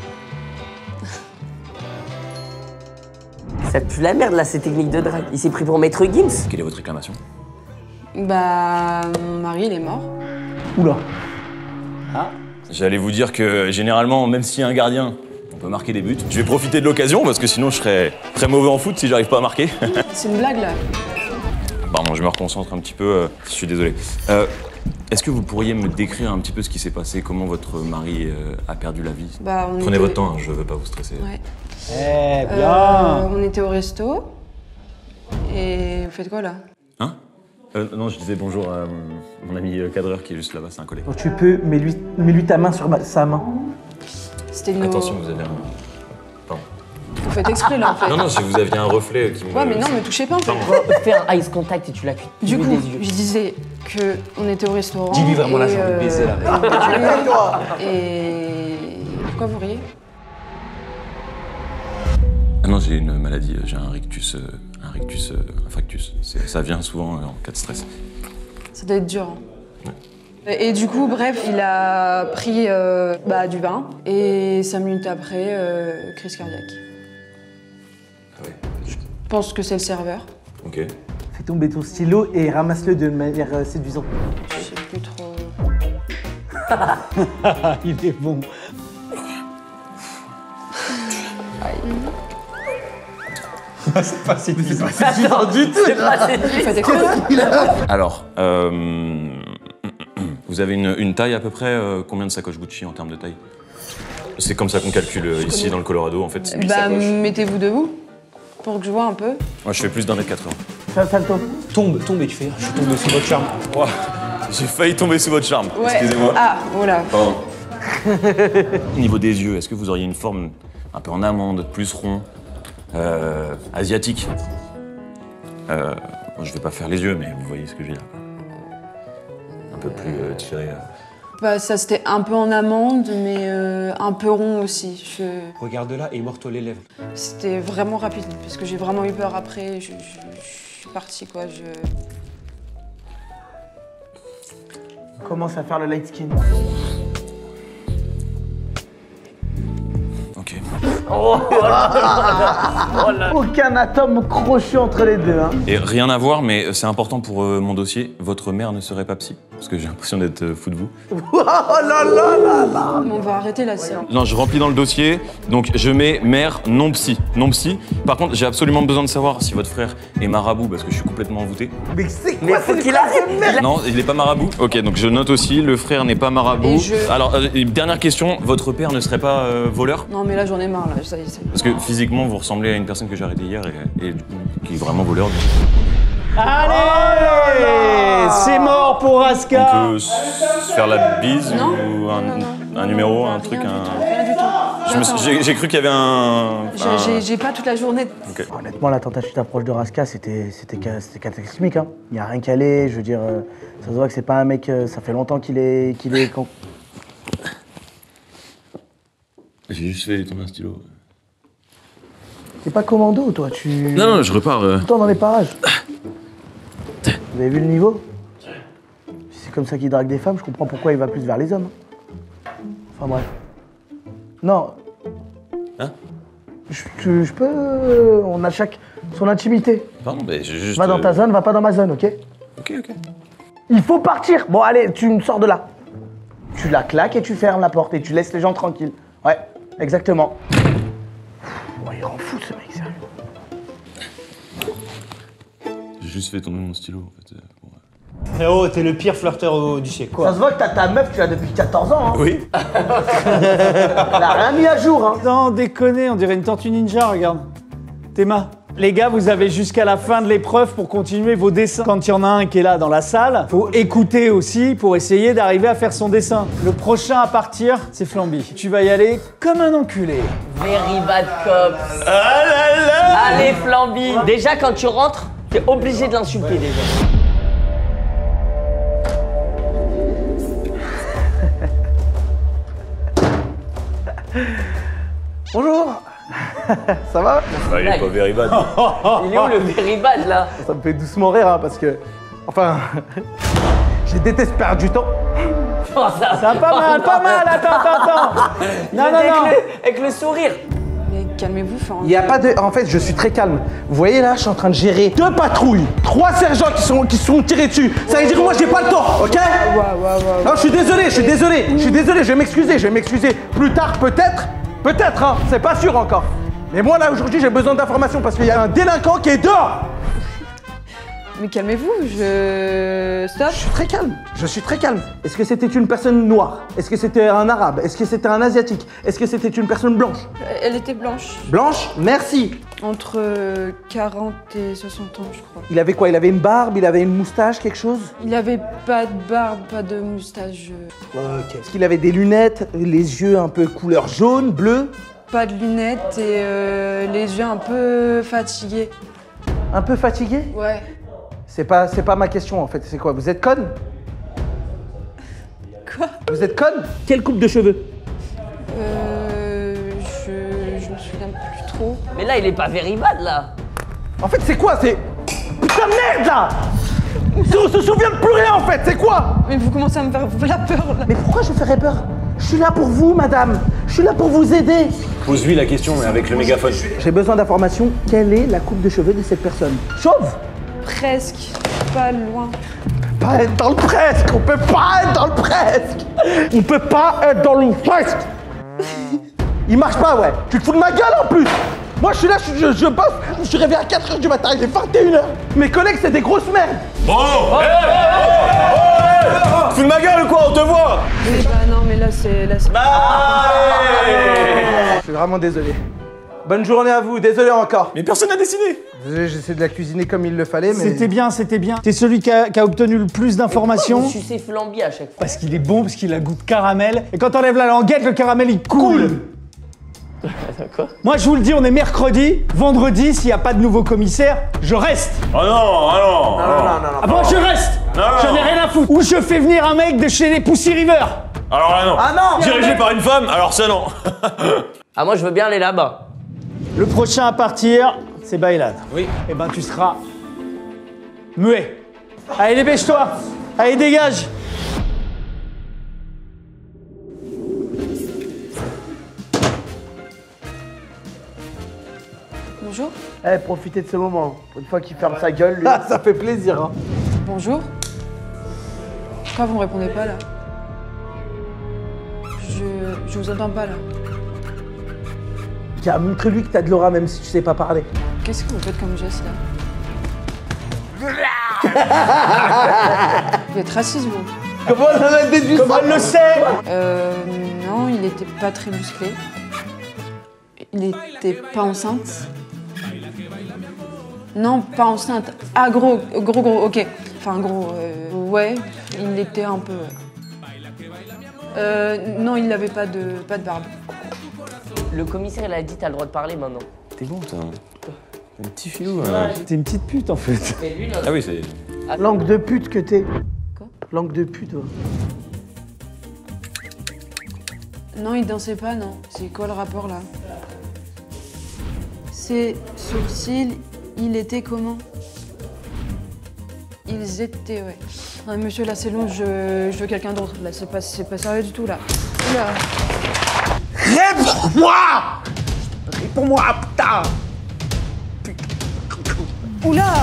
Ça pue la merde là, ces techniques de drague. Il s'est pris pour Maître Gims. Quelle est votre réclamation? Bah... mon mari il est mort. Oula. J'allais vous dire que généralement, même s'il y a un gardien, on peut marquer des buts. Je vais profiter de l'occasion parce que sinon je serais très mauvais en foot si j'arrive pas à marquer. C'est une blague là. Pardon, je me reconcentre un petit peu, je suis désolé. Est-ce que vous pourriez me décrire un petit peu ce qui s'est passé, comment votre mari a perdu la vie? Bah, Prenez votre temps, hein, je veux pas vous stresser. Ouais. Eh bien. On était au resto. Et vous faites quoi là? Hein? Non, je disais bonjour à mon ami cadreur qui est juste là-bas, c'est un collègue. Quand tu peux, mets-lui ta main sur sa main. C'était une... Attention, vous avez un... Pardon. Vous faites exprès là en fait. Non, si vous aviez un reflet qui me... Ouais, mais non, me touchez pas en fait. Fais un ice contact et tu la cuis. Du coup, je disais qu'on était au restaurant. Dis-lui vraiment là, j'ai envie de baiser là. Et pourquoi vous riez? Ah non, j'ai une maladie, j'ai un rictus, un fractus. Ça vient souvent en cas de stress. Ça doit être dur. Hein. Et du coup, bref, il a pris du vin et 5 minutes après, crise cardiaque. Ah ouais. Je pense que c'est le serveur. Ok. Fais tomber ton stylo et ramasse-le de manière séduisante. Je sais plus trop. Il est bon. C'est pas séduisant. C'est pas séduisant du tout. C'est pas séduisant. Alors, vous avez une taille à peu près, combien de sacoches Gucci en termes de taille? C'est comme ça qu'on calcule ici dans le Colorado, en fait, c'est 8 sacoches. Mettez-vous debout pour que je vois un peu. Moi, je fais plus d'1m80. Ça le tombe. Tombe et tu fais. Je suis tombé sous votre charme. Wow. J'ai failli tomber sous votre charme. Ouais. Excusez-moi. Ah, voilà. Pardon. Au niveau des yeux, est-ce que vous auriez une forme un peu en amande, plus rond, asiatique? Bon, je vais pas faire les yeux, mais vous voyez ce que je veux dire. Un peu plus tiré. Ça c'était un peu en amande, mais un peu rond aussi. Regarde là et mords-toi les lèvres. C'était vraiment rapide, parce que j'ai vraiment eu peur après. Je suis partie, quoi. Commence à faire le light skin. Ok. Aucun atome crochu entre les deux. Hein. Et rien à voir, mais c'est important pour mon dossier. Votre mère ne serait pas psy? Parce que j'ai l'impression d'être fou de vous. Oh là là là là. On va arrêter là, c'est... Non, je remplis dans le dossier, donc je mets mère non psy. Non psy. Par contre, j'ai absolument besoin de savoir si votre frère est marabout, parce que je suis complètement envoûté. Mais c'est quoi faut qu'il arrive? Non, il n'est pas marabout. Ok, donc je note aussi, le frère n'est pas marabout. Alors, dernière question, votre père ne serait pas voleur? Non, mais là, j'en ai marre, là. Ça y est. Parce que physiquement, vous ressemblez à une personne que j'ai arrêtée hier et du coup, qui est vraiment voleur. Allez, c'est mort pour Aska. On peut se faire la bise ou un numéro, un truc, Rien du tout. J'ai cru qu'il y avait un... J'ai pas toute la journée. Okay. Honnêtement, la tentative d'approche de Raska, c'était cataclysmique. Hein. Il n'y a rien calé, je veux dire, ça se voit que c'est pas un mec, ça fait longtemps qu'il est... J'ai juste fait tomber un stylo. T'es pas commando, toi, tu... Non, je repars. Tout le temps dans les parages. Vous avez vu le niveau? Si c'est comme ça qu'il drague des femmes, je comprends pourquoi il va plus vers les hommes. Enfin bref. Non. Hein? Je peux... On a chaque son intimité. Pardon, mais j'ai juste... Va dans ta zone, va pas dans ma zone, ok? Ok. Il faut partir. Bon, allez, tu me sors de là. Tu la claques et tu fermes la porte et tu laisses les gens tranquilles. Ouais, exactement. Oh, il rend fou ce mec, sérieux. J'ai juste fait tomber mon stylo, en fait. Frérot, t'es le pire flirteur du siècle. Ça se voit que t'as ta meuf, tu l'as depuis 14 ans. Hein. Oui. Elle a rien mis à jour. Hein. Non, déconner, on dirait une tortue ninja, regarde. Théma. Les gars, vous avez jusqu'à la fin de l'épreuve pour continuer vos dessins. Quand il y en a un qui est là dans la salle, faut écouter aussi pour essayer d'arriver à faire son dessin. Le prochain à partir, c'est Flamby. Tu vas y aller comme un enculé. Very bad cops. Ah là là. Allez, Flamby. Déjà, quand tu rentres, t'es obligé de l'insulter déjà. Bonjour. Ça va? Il est pas very bad. Il est où le very bad là? Ça me fait doucement rire hein, parce que... Enfin... je déteste perdre du temps. Oh, ça pas mal, attends. Non. Avec le sourire. Mais calmez-vous, Il n'y a pas de... En fait, je suis très calme. Vous voyez là, je suis en train de gérer 2 patrouilles, 3 sergents qui sont tirés dessus. Ça veut dire que moi, j'ai pas le temps, ok? Non, je suis désolé, je vais m'excuser. Plus tard, peut-être, hein, c'est pas sûr encore. Mais moi, là, aujourd'hui, j'ai besoin d'informations parce qu'il y a un délinquant qui est dehors. Mais calmez-vous, Stop. Je suis très calme. Est-ce que c'était une personne noire? Est-ce que c'était un arabe? Est-ce que c'était un asiatique? Est-ce que c'était une personne blanche? Elle était blanche. Blanche? Merci. Entre 40 et 60 ans, je crois. Il avait quoi? Il avait une barbe? Il avait une moustache? Quelque chose? Il avait pas de barbe, pas de moustache. Ok. Est-ce qu'il avait des lunettes? Les yeux un peu couleur jaune, bleu? Pas de lunettes et les yeux un peu fatigués. Un peu fatigué? Ouais. C'est pas ma question en fait, c'est quoi? Vous êtes conne? Quoi? Vous êtes conne? Quelle coupe de cheveux? Je me souviens plus trop. Mais là, il est pas very bad, là. En fait, c'est quoi? C'est... Putain de merde, là! On se souvient de plus rien, en fait, c'est quoi? Mais vous commencez à me faire la peur, là. Mais pourquoi je ferais peur? Je suis là pour vous, madame. Je suis là pour vous aider. Pose-lui la question, mais avec le mégaphone. J'ai besoin d'informations. Quelle est la coupe de cheveux de cette personne? Chauve? Presque. Pas loin. Pas être dans le presque. On peut pas être dans le presque. On peut pas être dans le presque. Il marche pas, ouais. Tu te fous de ma gueule, en plus. Moi, je suis là, je bosse. Je suis réveillé à 4h du matin. Il est 21h. Mes collègues, c'est des grosses merdes. Bon. Fous de ma gueule ou quoi? On te voit. Mais bah non, mais là, c'est... Je suis vraiment désolé. Bonne journée à vous, désolé encore. Mais personne n'a décidé. J'essaie de la cuisiner comme il le fallait, mais... C'était bien, c'était bien. T'es celui qui a obtenu le plus d'informations. Je suis ses flambiers à chaque fois. Parce qu'il est bon, parce qu'il a goût de caramel. Et quand t'enlèves la languette, le caramel, il coule. Quoi? Moi, je vous le dis, on est mercredi. Vendredi, s'il n'y a pas de nouveau commissaire, je reste. Oh non, non. Ah bon, je reste. J'en ai rien à foutre. Ou je fais venir un mec de chez les Pussy River. Alors là, non. Ah non. Dirigé par une femme, alors ça, non. Ah, moi, je veux bien aller là-bas. Le prochain à partir, c'est Baylan. Oui. Eh ben, tu seras muet. Allez, dépêche-toi. Allez, dégage. Bonjour. Eh, profitez de ce moment. Une fois qu'il ferme sa gueule, lui... ça fait plaisir, hein. Bonjour. Pourquoi vous me répondez pas, là? Je vous entends pas, là. Tiens, montre-lui que t'as de l'aura, même si tu sais pas parler. Qu'est-ce que vous faites comme geste, là? Vous êtes raciste, vous. Comment ça va être déduit? Comment elle le sait? Non, il était pas très musclé. Il était pas enceinte. Non, pas enceinte. Ah, gros, ok. Enfin, gros, ouais, il l'était un peu, ouais. Non, il n'avait pas de barbe. Le commissaire, il a dit, t'as le droit de parler maintenant. T'es bon, t'es un petit filou. T'es une petite pute, en fait. Mais lui, Ah oui, c'est... Langue de pute que t'es. Quoi? Langue de pute, ouais. Non, il dansait pas, non. C'est quoi le rapport, là? Ses sourcils, il était comment? Ils étaient, ouais. Ah, monsieur, là, c'est long, je veux quelqu'un d'autre. Là, c'est pas sérieux du tout, là. Oula. Réponds-moi! Réponds-moi, putain! Oula!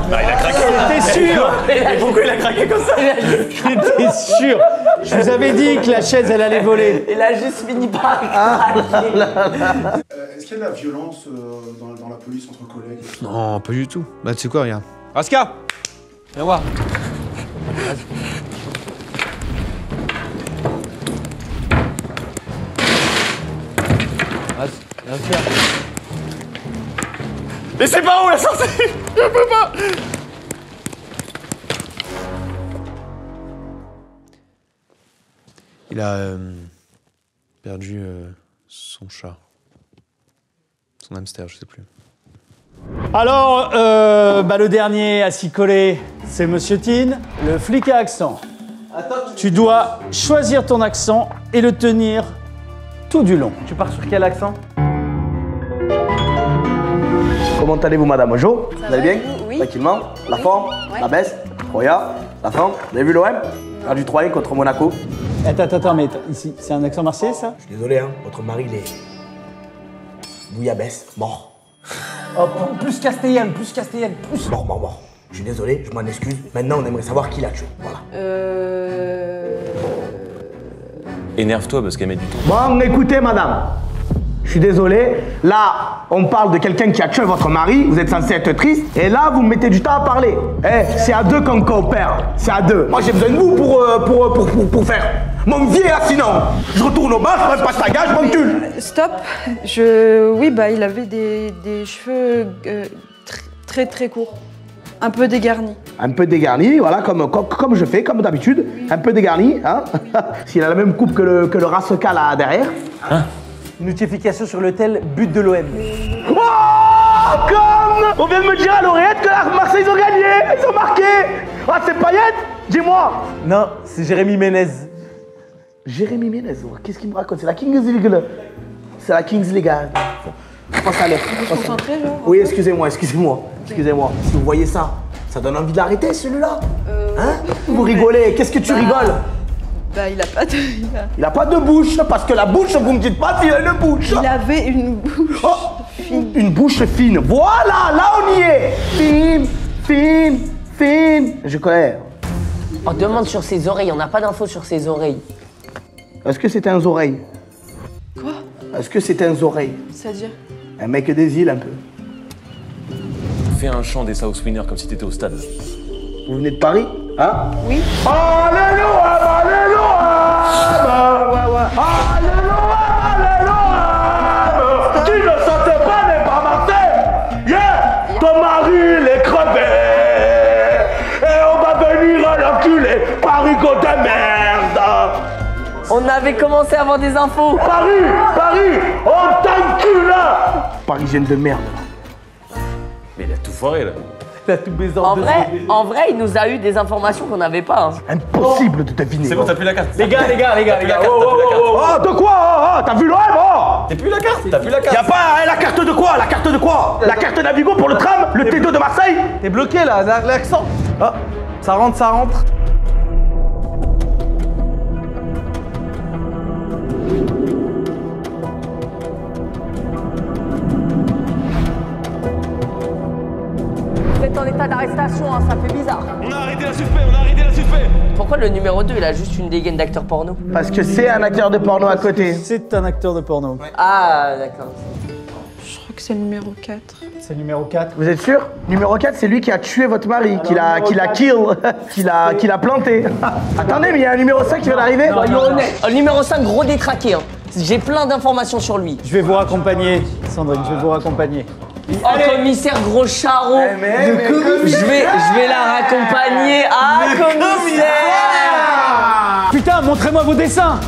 Bah, il a craqué. T'es sûr? Mais pourquoi il a craqué comme ça? J'étais sûr. Je vous avais dit que la chaise, elle allait voler. Il a juste fini par... Est-ce qu'il y a de la violence dans la police entre collègues? Non, pas du tout. Bah, tu sais quoi, regarde. Aska, viens voir. Viens faire. Mais c'est pas où la sortie? Je peux pas. Il a perdu son chat. Son hamster, je sais plus. Alors, le dernier à s'y coller, c'est Monsieur Tin, le flic à accent. Tu dois choisir ton accent et le tenir tout du long. Tu pars sur quel accent? Comment allez-vous, madame? Bonjour. Vous allez bien? Oui. Tranquillement. La forme, Ouais. la baisse, Roya, la forme. Vous avez vu l'OM? Perdu 3-1 contre Monaco. Attends, mais ici, c'est un accent marseillais, ça? Je suis désolé, hein. Votre mari, il est... Bouillabaisse, mort. Oh, plus castellane, plus. Mort. Je suis désolé, je m'en excuse. Maintenant, on aimerait savoir qui l'a tué. Voilà. Énerve-toi parce qu'elle met du temps. Bon, écoutez, madame. Je suis désolé. Là, on parle de quelqu'un qui a tué votre mari. Vous êtes censé être triste. Et là, vous me mettez du temps à parler. Eh, c'est à deux qu'on coopère. C'est à deux. Moi, j'ai besoin de vous pour faire. Mon vie est là, sinon. Je retourne au bar, je prends pas ta gage, je m'encule. Stop. Oui, bah, il avait des cheveux très courts. Un peu dégarnis. Un peu dégarni, voilà, comme je fais, comme d'habitude. Un peu dégarni, hein. S'il a la même coupe que le Rassoka là derrière. Hein? Notification sur l'hôtel, but de l'OM. Oh Oh, comme on vient de me dire à l'oreillette que la Marseille, ils ont gagné. Ils ont marqué. Ah, c'est Payet? Dis-moi. Non, c'est Jérémy Ménez. Jérémy Ménez, qu'est-ce qu'il me raconte? C'est la Kings League, là. C'est la Kings League. Pense à l'air. Oui, excusez-moi. Excusez-moi. Si vous voyez ça, ça donne envie d'arrêter celui-là. Hein? Vous rigolez. Qu'est-ce que tu rigoles? Bah, il a pas de. Il a pas de bouche, parce que la bouche, vous me dites pas s'il a une bouche. Il avait une bouche fine. Une bouche fine. Voilà, là on y est. Fine. Je connais. On demande sur ses oreilles, on n'a pas d'infos sur ses oreilles. Est-ce que c'était un oreille? Quoi? Est-ce que c'était un oreille? C'est-à-dire? Un mec des îles un peu. Fais un chant des South Winners comme si t'étais au stade. Vous venez de Paris? Hein? Oui. Alléluia, tu ne sentais pas les pas Marseille? Yeah! Ton mari, il est crevé. Et on va venir à l'enculer, Parigot de merde. On avait commencé à avoir des infos. Paris, on t'encule. Parisienne de merde. Mais il a tout foiré là. Il a tout baisé En vrai, il nous a eu des informations qu'on n'avait pas. Hein. Impossible de deviner. C'est bon, t'as plus la carte. Les gars. Oh, de quoi? T'as vu l'OM? T'as plus la carte. Y'a pas la carte de quoi? La carte de quoi? La carte Navigo pour le tram? Le T2 de Marseille? T'es bloqué là, l'accent. Ah, ça rentre. Vous êtes en état d'arrestation, hein, ça fait bizarre. On a arrêté la suspect. Pourquoi le numéro 2, il a juste une dégaine d'acteur porno? Parce que c'est un acteur de porno à côté. C'est un acteur de porno. Ah, d'accord. Je crois que c'est le numéro 4. C'est le numéro 4. Vous êtes sûr? Numéro 4, c'est lui qui a tué votre mari, qui l'a kill, qui l'a planté. Attendez, mais il y a un numéro 5 qui vient d'arriver. Le numéro 5, gros détraqué. Hein. J'ai plein d'informations sur lui. Je vais vous raccompagner, Sandrine, je vais vous raccompagner. Oh, commissaire gros charreau. Je vais la raccompagner. Ah, commissaire. Putain, montrez-moi vos dessins.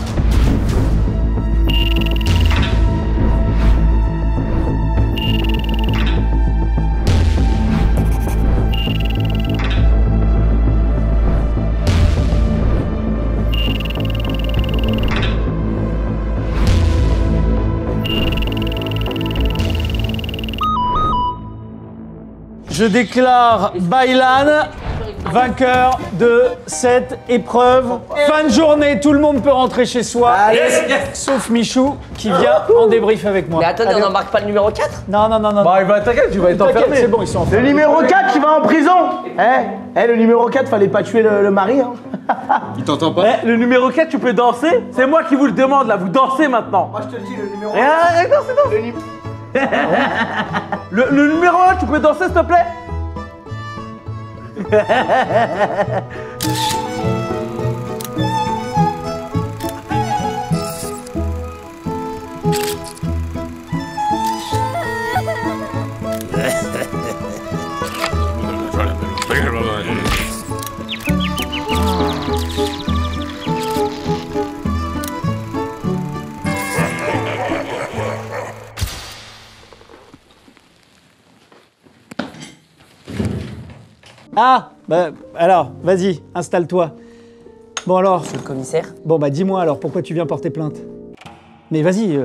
Je déclare Baylan vainqueur de cette épreuve. Fin de journée, tout le monde peut rentrer chez soi. Sauf Michou qui vient en débrief avec moi. Mais attendez, on n'embarque pas le numéro 4? Non. Bah, il va t'inquiète, tu vas être enfermé. C'est bon, ils sont Le enfermés. numéro 4 qui va en prison. Le numéro 4, fallait pas tuer le mari. Hein. Il t'entend pas? Le numéro 4, tu peux danser? C'est moi qui vous le demande là, vous dansez maintenant. Moi je te le dis, le numéro 4. Le numéro 1, tu peux danser s'il te plaît? Ah, bah alors, vas-y, installe-toi. Bon alors. Monsieur le commissaire. Bon bah dis-moi alors, pourquoi tu viens porter plainte? Mais vas-y,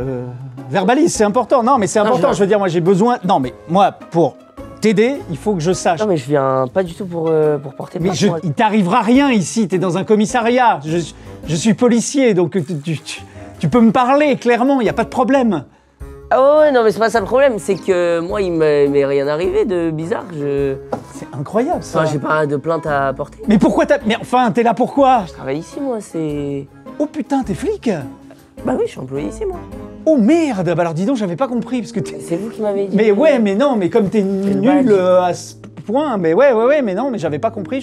verbalise, c'est important. Non mais c'est important, je veux dire, moi j'ai besoin... Non mais moi, pour t'aider, il faut que je sache. Non mais je viens pas du tout pour porter plainte. Mais il t'arrivera rien ici, t'es dans un commissariat. Je suis policier, donc tu peux me parler, clairement, il n'y a pas de problème. Ah ouais, non mais c'est pas ça le problème, c'est que moi il m'est rien arrivé de bizarre, C'est incroyable ça. Enfin, j'ai pas de plainte à porter. Mais pourquoi Mais enfin, t'es là pourquoi? Je travaille ici moi, c'est... Oh putain, t'es flic? Bah oui, je suis employé ici moi. Oh merde, bah alors dis donc, j'avais pas compris, parce que c'est vous qui m'avez dit. Mais ouais, mais non, mais comme t'es nul à ce point, mais ouais, mais non, mais j'avais pas compris,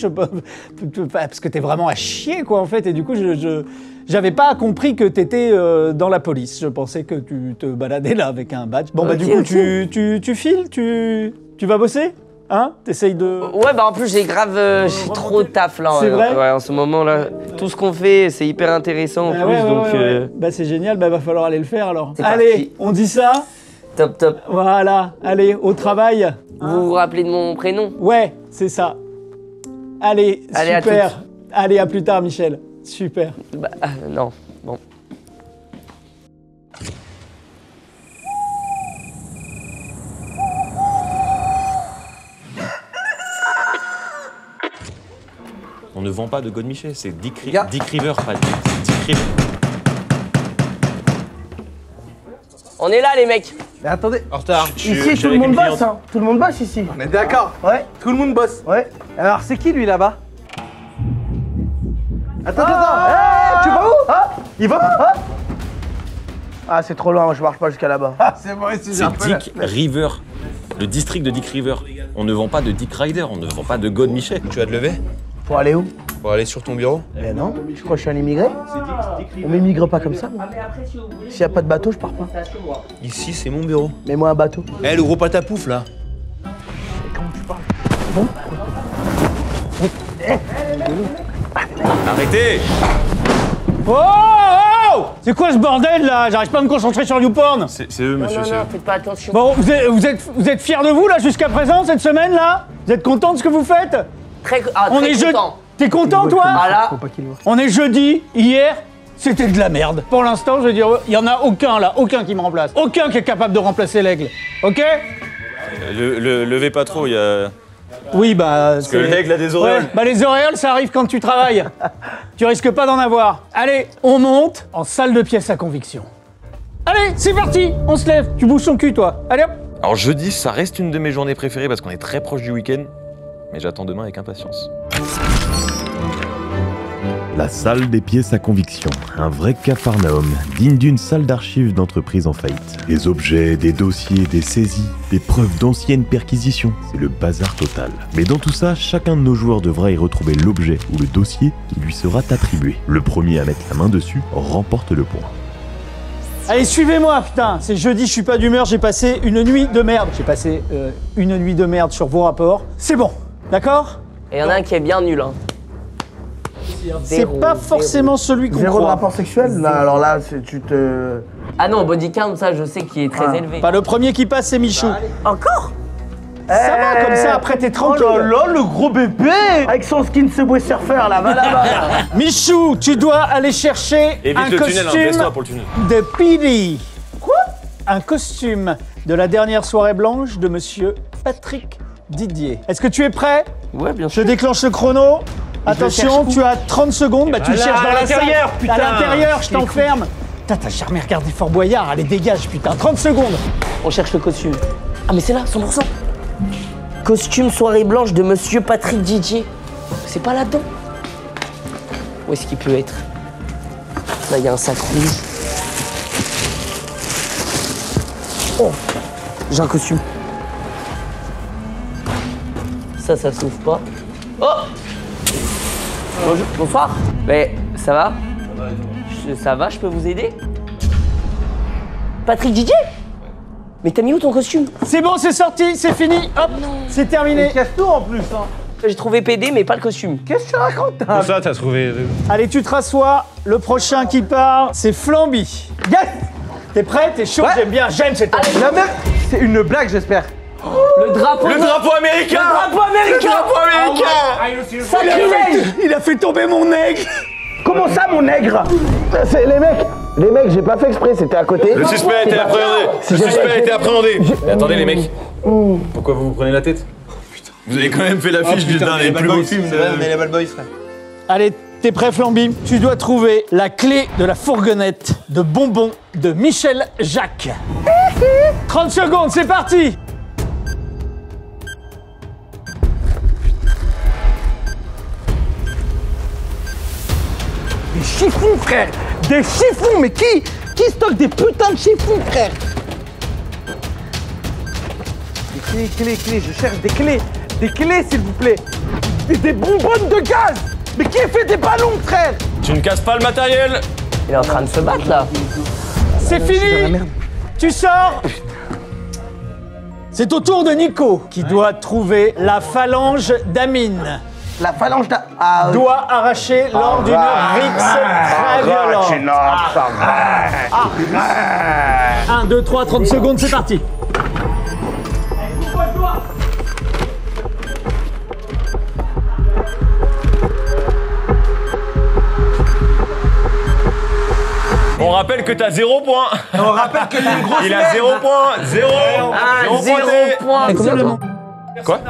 parce que t'es vraiment à chier quoi en fait, et du coup j'avais pas compris que t'étais dans la police. Je pensais que tu te baladais là avec un badge. Bon bah du coup tu files, tu vas bosser, hein? T'essayes de... Ouais bah en plus j'ai trop de taf là. C'est vrai? Ouais, en ce moment là, tout ce qu'on fait c'est hyper intéressant en plus donc... Bah c'est génial, bah va falloir aller le faire alors. C'est Allez, parti. on dit ça, Top, top. Voilà, allez, au travail. Vous vous rappelez de mon prénom? Ouais, c'est ça. Allez, Allez, super. à toutes. Allez, à plus tard, Michel. Super. Bah, non, bon. On ne vend pas de Godemiché, c'est Dick River, pas Dick River. On est là, les mecs. Mais attendez. En retard. Ici, tout le monde bosse, hein. Tout le monde bosse ici. On est d'accord. Ouais. Tout le monde bosse. Ouais. Alors, c'est qui lui là-bas? Attends. Tu vas où? Il va? Ah, c'est trop loin, je marche pas jusqu'à là-bas. Ah, c'est vrai, c'est C'est Dick River, le district de Dick River. On ne vend pas de Dick Ryder, on ne vend pas de Godemiché. Tu vas te lever? Pour aller où? Pour aller sur ton bureau? Mais non, je crois que je suis un immigré. On m'émigre pas comme ça. S'il y a pas de bateau, je pars pas. Ici, c'est mon bureau. Mets-moi un bateau. Eh, le gros patapouf là. Comment tu parles? Bon. Arrêtez! Oh! C'est quoi ce bordel là? J'arrive pas à me concentrer sur YouPorn. C'est eux, monsieur, c'est eux. Faites pas attention. Bon, vous êtes fiers de vous là jusqu'à présent, cette semaine là? Vous êtes contents de ce que vous faites? Très content. T'es content toi? Ah là. On est jeudi, hier, c'était de la merde. Pour l'instant, je veux dire, il y en a aucun là, aucun qui me remplace. Aucun qui est capable de remplacer l'aigle. Ok? Levez pas trop, il y a... Oui, bah... Parce que l'aigle a des auréoles. Ouais, bah les auréoles, ça arrive quand tu travailles. Tu risques pas d'en avoir. Allez, on monte en salle de pièces à conviction. Allez, c'est parti, on se lève. Tu bouges ton cul, toi. Allez hop. Alors jeudi, ça reste une de mes journées préférées parce qu'on est très proche du week-end. Mais j'attends demain avec impatience. La salle des pièces à conviction, un vrai capharnaüm, digne d'une salle d'archives d'entreprise en faillite. Des objets, des dossiers, des saisies, des preuves d'anciennes perquisitions, c'est le bazar total. Mais dans tout ça, chacun de nos joueurs devra y retrouver l'objet ou le dossier qui lui sera attribué. Le premier à mettre la main dessus remporte le point. Allez, suivez-moi, putain. C'est jeudi, je suis pas d'humeur, j'ai passé une nuit de merde. J'ai passé une nuit de merde sur vos rapports. C'est bon, d'accord? Et il y en a un qui est bien nul, hein. C'est pas forcément celui qu'on croit. Zéro de rapport sexuel? Là, alors là, tu te... Ah non, body count, ça, je sais qu'il est très élevé. Pas le premier qui passe, c'est Michou. Encore? Ça va, comme ça, après t'es tranquille. Oh là là, le gros bébé! Avec son skin Subway Surfer, là, va là-bas. Michou, tu dois aller chercher Évite un le tunnel, hein, costume baisse-toi pour le tunnel. de Pili. Quoi? Un costume de la dernière soirée blanche de monsieur Patrick Didier. Est-ce que tu es prêt? Ouais, bien sûr. Je déclenche le chrono. Attention, tu as 30 secondes. Bah, tu le cherches dans la salle. putain. À l'intérieur, je t'enferme. Putain, t'as jamais regardé Fort Boyard. Allez, dégage, putain. 30 secondes. On cherche le costume. Ah, mais c'est là, 100%. Costume soirée blanche de monsieur Patrick Didier. C'est pas là-dedans? Où est-ce qu'il peut être? Là, il y a un sac rouge. Oh, j'ai un costume. Ça s'ouvre pas. Oh! Bonjour, bonsoir. Mais ça va? Ça va, je peux vous aider? Patrick Didier? Mais t'as mis où ton costume? C'est bon, c'est sorti, c'est fini. Hop, c'est terminé. Casse-tout en plus, hein. J'ai trouvé PD, mais pas le costume. Qu'est-ce que tu racontes? Pour ça, t'as trouvé... Allez, tu te rassois. Le prochain qui part, c'est Flamby. Yes! T'es prêt? T'es chaud? Ouais. J'aime cette ambiance. La merde, c'est une blague, j'espère. Le drapeau américain! Le drapeau américain! Sacrilège! Il a fait tomber mon aigle. Comment ça, mon nègre? C'est les mecs, j'ai pas fait exprès, c'était à côté. Le suspect a été appréhendé! Le suspect a été appréhendé! Mais attendez les mecs, pourquoi vous vous prenez la tête? Vous avez quand même fait l'affiche d'un des plus beaux films de... On est les bad boys, frère. Allez, t'es prêt, Flamby? Tu dois trouver la clé de la fourgonnette de bonbons de Michel Jacques. 30 secondes, c'est parti! Des chiffons, frère! Des chiffons! Mais qui stocke des putains de chiffons, frère? Des clés, je cherche des clés! Des clés, s'il vous plaît! Des bonbonnes de gaz! Mais qui a fait des ballons, frère? Tu ne casses pas le matériel! Il est en train de se battre, là. C'est fini! Tu sors! C'est au tour de Nico qui doit trouver la phalange d'Amine. La phalange doit arracher lors d'une rixe très violente. 1, 2, 3, 30 secondes, c'est parti. On rappelle que t'as 0 points. On rappelle que t'as une grosse Il a 0 points. 0. 0 points. Quoi?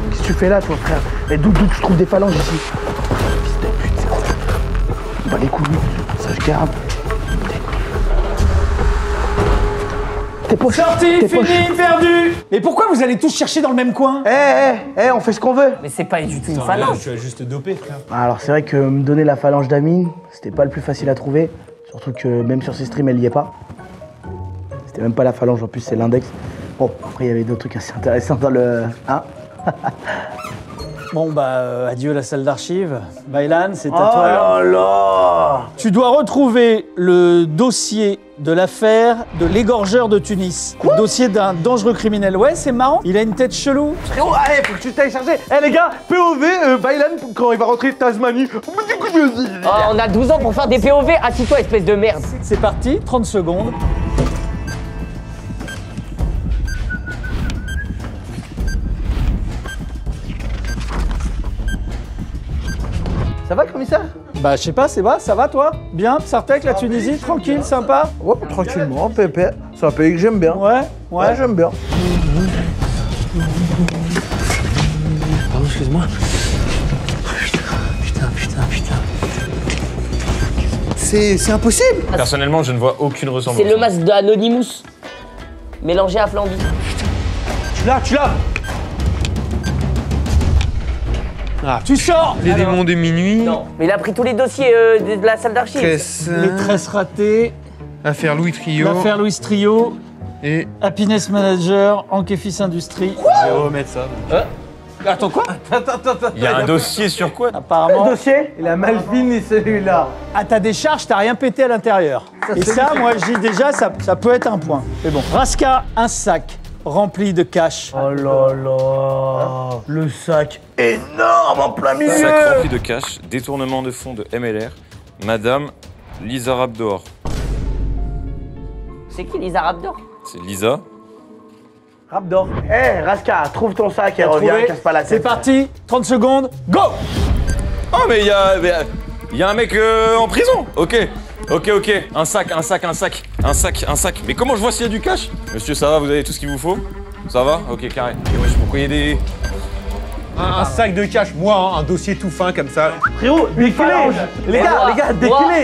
Qu'est-ce que tu fais là, toi, frère? Et d'où je trouve des phalanges ici? Fils de pute, c'est quoi? Bah les couilles, ça je garde. T'es poche. Sorti, fini, perdu. Mais pourquoi vous allez tous chercher dans le même coin? On fait ce qu'on veut. Mais c'est pas du tout une phalange. Tu as juste dopé, frère. Alors c'est vrai que me donner la phalange d'Amine, c'était pas le plus facile à trouver. Surtout que même sur ses streams, elle y est pas. C'était même pas la phalange, en plus c'est l'index. Bon, après il y avait d'autres trucs assez intéressants dans le... Hein? Bon bah adieu la salle d'archives. Baylan, c'est à Oh toi. là là! Tu dois retrouver le dossier de l'affaire de l'égorgeur de Tunis. Le dossier d'un dangereux criminel. Ouais, c'est marrant. Il a une tête chelou. Frérot, allez, faut que tu t'ailles chercher. Les gars, POV, Baylan, quand il va rentrer de Tasmanie. Oh, on a 12 ans pour faire des POV. Assis-toi, espèce de merde. C'est parti, 30 secondes. Ça va, commissaire? Bah, je sais pas, c'est va, ça va toi? Bien, Sartec, la Tunisie, tranquille, sympa? Ouais, tranquillement, pépé. C'est un pays que j'aime bien. Ouais. J'aime bien. Pardon, excuse-moi. Putain. C'est impossible. Personnellement, je ne vois aucune ressemblance. C'est le masque d'Anonymous mélangé à Flamby. Tu l'as. Ah, Tu sors! les démons de minuit. Non, mais il a pris tous les dossiers de la salle d'archives. Les tresses ratées, Affaire Louis Trio. l'affaire Louis Trio, Et Happiness Manager, Anke-Fils Industrie. Je vais remettre ça. Attends, quoi? Il y a un dossier sur quoi? Apparemment. Dossier? Il a mal fini celui-là. À ta décharge, t'as rien pété à l'intérieur. Et ça, moi, je dis déjà, ça peut être un point. Mais bon. Raska, un sac rempli de cash. Oh là là. Le sac énorme en plein milieu. Sac rempli de cash, détournement de fonds de MLR, Madame Lisa Rabdor. C'est qui Lisa Rabdor? C'est Lisa. Rabdor. Raska, trouve ton sac et reviens, casse pas la tête. C'est parti, 30 secondes, go! Oh, mais il y a un mec en prison. Ok. Un sac. Mais comment je vois s'il y a du cash? Monsieur, ça va, vous avez tout ce qu'il vous faut? Ça va? Ok, carré. Et wesh, pourquoi il y a des... Un sac de cash, moi, un dossier tout fin comme ça. Frérot, des clés. Les gars,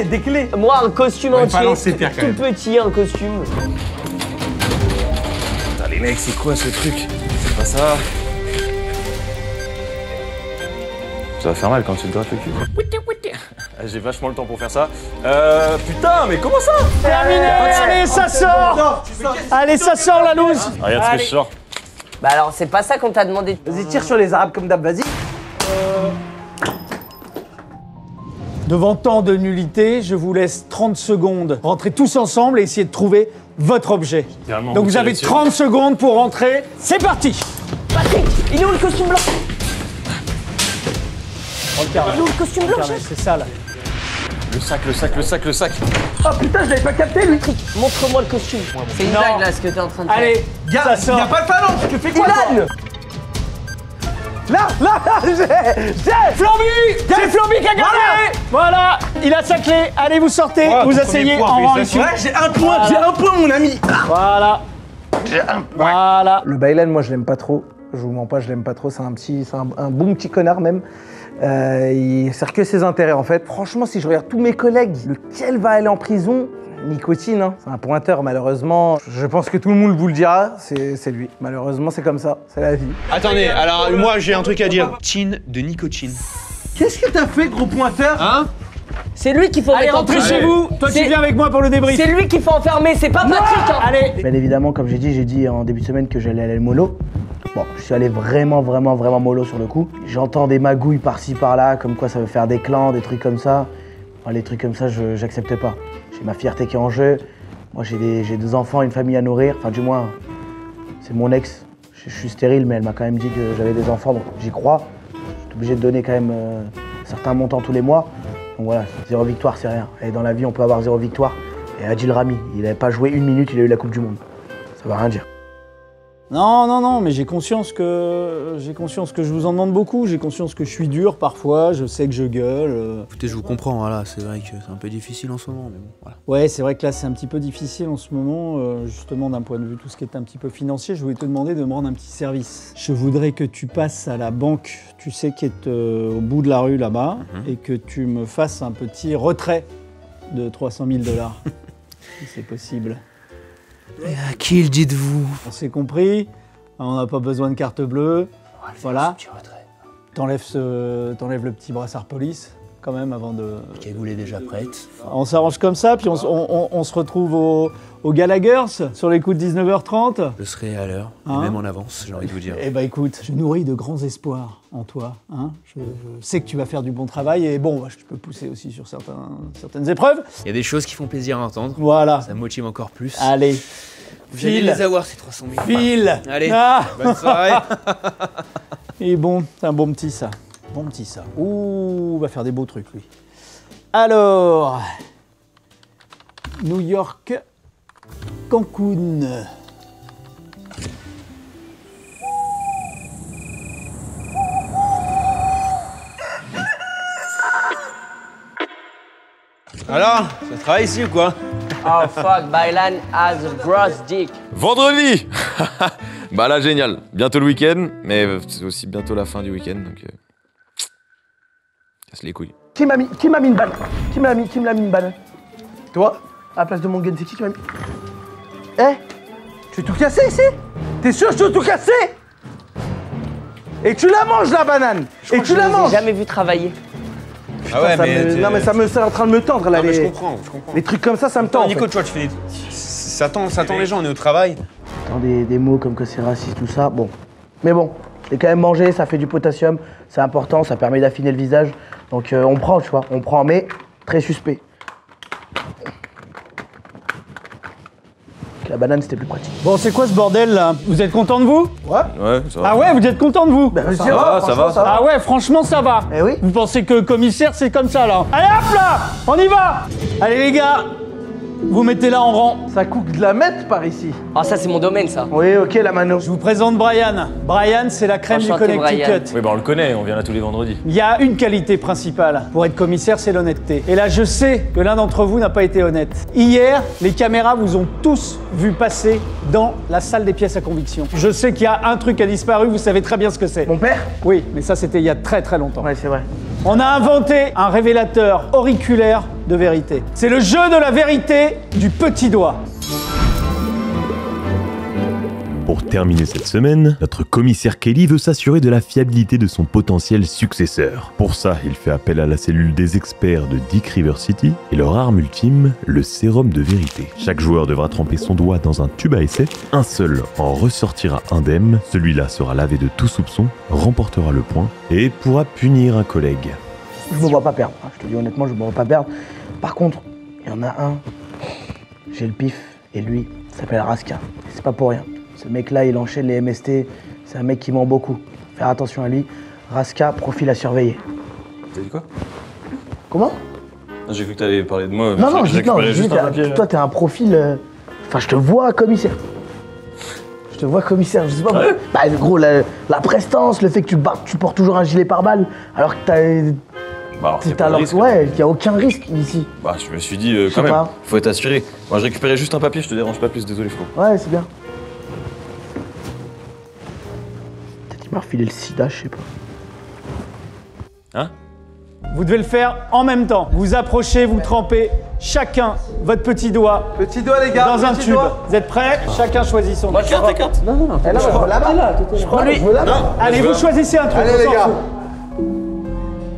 des clés. Moi, un costume entier, phalange, c'est pire, quand même. tout petit, un costume. Putain, les mecs, c'est quoi ce truc? C'est pas ça. Ça va faire mal quand tu te grattes le cul. J'ai vachement le temps pour faire ça. Putain, mais comment ça? Terminé, allez, ça sort! Allez, ça sort la loose! Regarde ce que je sors. Bah alors, c'est pas ça qu'on t'a demandé. Vas-y, tire sur les Arabes comme d'hab, vas-y. Devant tant de nullité, je vous laisse 30 secondes. Rentrez tous ensemble et essayez de trouver votre objet. Littéralement, Donc vous avez dessus. 30 secondes pour rentrer. C'est parti! Patrick, il est où le costume blanc? Regarde, Il est où le costume blanc, chef? c'est ça là. Le sac. Oh putain, je l'avais pas capté lui. Montre-moi le costume. C'est une Non. blague là, ce que t'es en train de faire. Allez, ça sort. Y'a pas de phalange, tu fais quoi toi? Là, j'ai Flamby! C'est Flamby qui a gagné! Voilà, il a sa clé. Allez, vous sortez, Ouais, vous premier asseyez point, en rang félicitations. ici. Ouais, j'ai un point, mon ami. Voilà. Voilà. Le Baylan, moi, je l'aime pas trop. Je vous mens pas, je l'aime pas trop. C'est un bon petit connard même. Il sert que ses intérêts en fait. Franchement, si je regarde tous mes collègues, lequel va aller en prison? Nicotine, hein. C'est un pointeur malheureusement. Je pense que tout le monde vous le dira, c'est lui. Malheureusement, c'est comme ça, c'est la vie. Attendez, alors moi j'ai un truc à dire. Chin de nicotine. Qu'est-ce que t'as fait, gros pointeur? Hein? C'est lui qu'il faut Allez, mettre en rentrez prison. chez vous. Toi, tu viens avec moi pour le débrief. C'est lui qu'il faut enfermer, c'est pas Patrick. Hein. Allez. Bien évidemment, comme j'ai dit en début de semaine que j'allais aller mollo. Bon, je suis allé vraiment mollo sur le coup. J'entends des magouilles par-ci par-là, comme quoi ça veut faire des clans, des trucs comme ça. Enfin, les trucs comme ça, j'accepte pas. J'ai ma fierté qui est en jeu. Moi, j'ai des enfants, une famille à nourrir. Enfin, du moins, c'est mon ex. Je suis stérile, mais elle m'a quand même dit que j'avais des enfants, donc j'y crois. Je suis obligé de donner quand même certains montants tous les mois. Donc voilà, 0 victoire, c'est rien. Et dans la vie, on peut avoir 0 victoire. Et Adil Rami, il n'avait pas joué 1 minute, il a eu la Coupe du Monde. Ça va rien dire. Non, mais j'ai conscience que je vous en demande beaucoup. J'ai conscience que je suis dur parfois, je sais que je gueule. Écoutez, je vous comprends, voilà, c'est vrai que c'est un peu difficile en ce moment, mais bon, voilà. Ouais, c'est vrai que là, c'est un petit peu difficile en ce moment, justement d'un point de vue tout ce qui est un petit peu financier. Je voulais te demander de me rendre un petit service. Je voudrais que tu passes à la banque, tu sais, qui est au bout de la rue là-bas, et que tu me fasses un petit retrait de 300 000 $, si c'est possible. Et à qui le dites-vous? On s'est compris, on n'a pas besoin de carte bleue, voilà. T'enlèves le petit brassard police, quand même, avant de... La cagoule est déjà prête. On s'arrange comme ça, puis on se retrouve au Gallagher's, sur les coups de 19h30. Je serai à l'heure, et même en avance, j'ai envie de vous dire. Eh ben écoute, je nourris de grands espoirs en toi, hein. Je sais que tu vas faire du bon travail, et bon, je peux pousser aussi sur certaines épreuves. Il y a des choses qui font plaisir à entendre. Voilà. Ça me motive encore plus. Allez. Vous allez les avoir, ces 300 000. File. Allez, Ah. bonne soirée. Et bon, c'est un bon petit ça. Bon petit ça. Ouh, va faire des beaux trucs, lui. Alors, New York, Cancun. Alors, ça travaille ici ou quoi? Oh fuck, Bailan has a gross dick. Vendredi. Bah là, génial. Bientôt le week-end, mais c'est aussi bientôt la fin du week-end, donc... casse les couilles. Qui m'a mis une balle? Qui me l'a mis une balle? Toi, à la place de mon gun, c'est qui m'a mis? Eh, tu veux tout casser ici? T'es sûr que tu veux tout casser? Et tu la manges la banane. Et tu la manges. J'ai jamais vu travailler. Putain, ah ouais, non mais c'est en train de me tendre là. Non, mais les... je comprends. Les trucs comme ça me tend. Nico, tu vois, tu fais des... Ça tend les gens, on est au travail. Des mots comme que c'est raciste, tout ça, bon. Mais bon, j'ai quand même mangé, ça fait du potassium, c'est important, ça permet d'affiner le visage. Donc on prend, tu vois, on prend, mais très suspect. La banane, c'était plus pratique. Bon, c'est quoi ce bordel là? Vous êtes content de vous? Ouais. Ouais, ça va. Ah ouais, vous êtes content de vous? Ben, ça va. Ah ouais, franchement, ça va. Eh oui. Vous pensez que commissaire, c'est comme ça là? Allez hop là, on y va. Allez les gars, vous mettez là en rang. Ça coûte de la mettre par ici. Ah, ça, c'est mon domaine, ça. Oui, ok, la mano. Je vous présente Brian. Brian, c'est la crème Enchanté, du Connecticut. Oui, bah on le connaît, on vient là tous les vendredis. Il y a une qualité principale pour être commissaire, c'est l'honnêteté. Et là, je sais que l'un d'entre vous n'a pas été honnête. Hier, les caméras vous ont tous vu passer dans la salle des pièces à conviction. Je sais qu'il y a un truc qui a disparu, vous savez très bien ce que c'est. Mon père? Oui, mais ça, c'était il y a très très longtemps. Ouais, c'est vrai. On a inventé un révélateur auriculaire de vérité. C'est le jeu de la vérité du petit doigt. Pour terminer cette semaine, notre commissaire Kelly veut s'assurer de la fiabilité de son potentiel successeur. Pour ça, il fait appel à la cellule des experts de Dick River City et leur arme ultime, le sérum de vérité. Chaque joueur devra tremper son doigt dans un tube à essai, un seul en ressortira indemne, celui-là sera lavé de tout soupçon, remportera le point et pourra punir un collègue. Je me vois pas perdre, je te dis honnêtement, je me vois pas perdre. Par contre, il y en a un, j'ai le pif, et lui, il s'appelle Raska. Et c'est pas pour rien. Ce mec-là, il enchaîne les MST, c'est un mec qui ment beaucoup. Faire attention à lui. Raska, profil à surveiller. T'as dit quoi? Comment? J'ai cru que t'allais parler de moi. Non, j'ai récupéré juste un papier. Toi, t'es un profil... Enfin, je te vois commissaire. Je te vois commissaire, je sais pas. Ouais. Bah, gros, la prestance, le fait que tu portes toujours un gilet pare-balles, alors que t'as... Bah alors, c'est pas de risque. Ouais, il n'y a aucun risque ici. Bah je me suis dit quand même, faut être assuré. Moi je récupérais juste un papier, je te dérange pas plus, désolé frérot. Ouais, c'est bien. Peut-être qu'il m'a refilé le sida, je sais pas. Hein? Vous devez le faire en même temps. Vous approchez, vous trempez chacun votre petit doigt. Petit doigt, les gars. Dans un tube. Vous êtes prêts? Chacun choisit son doigt. Ta carte. Non. Elle je veux là-bas. Je prends lui. Allez, vous choisissez un truc. Allez, les gars.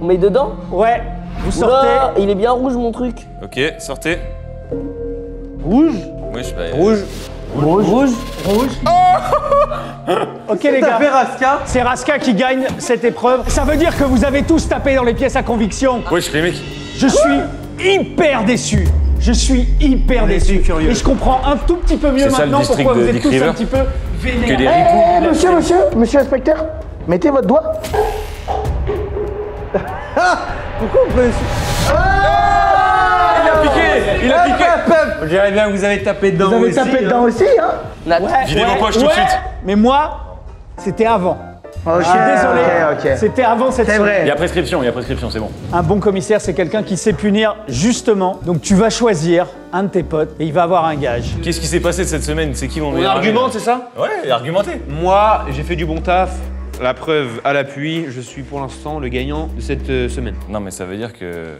On met dedans? Ouais. Vous sortez. Oula, il est bien rouge, mon truc. Ok, sortez. Rouge? Oui, je sais pas. Rouge. Ok les gars, Raska. c'est Raska qui gagne cette épreuve. Ça veut dire que vous avez tous tapé dans les pièces à conviction. Wesh les mecs. Je suis hyper déçu. Je suis hyper déçu. curieux. Et je comprends un tout petit peu mieux C'est ça, le maintenant district pourquoi de vous êtes Dick tous River un petit peu Que des ripoux. Monsieur l'inspecteur, mettez votre doigt. Pourquoi vous prenez Il a piqué. On dirait bien que vous avez tapé dedans aussi. Vous avez tapé dedans aussi, hein? Videz vos poches tout de suite. Mais moi, c'était avant. Ok, Je suis désolé, ok. c'était avant cette C'est semaine. vrai. Il y a prescription, c'est bon. Un bon commissaire, c'est quelqu'un qui sait punir justement. Donc tu vas choisir un de tes potes et il va avoir un gage. Qu'est-ce qui s'est passé cette semaine? C'est qui mon On meilleur ami, argumente, là? c'est ça? Ouais, argumentez. Moi, j'ai fait du bon taf. La preuve à l'appui, je suis pour l'instant le gagnant de cette semaine. Non, mais ça veut dire que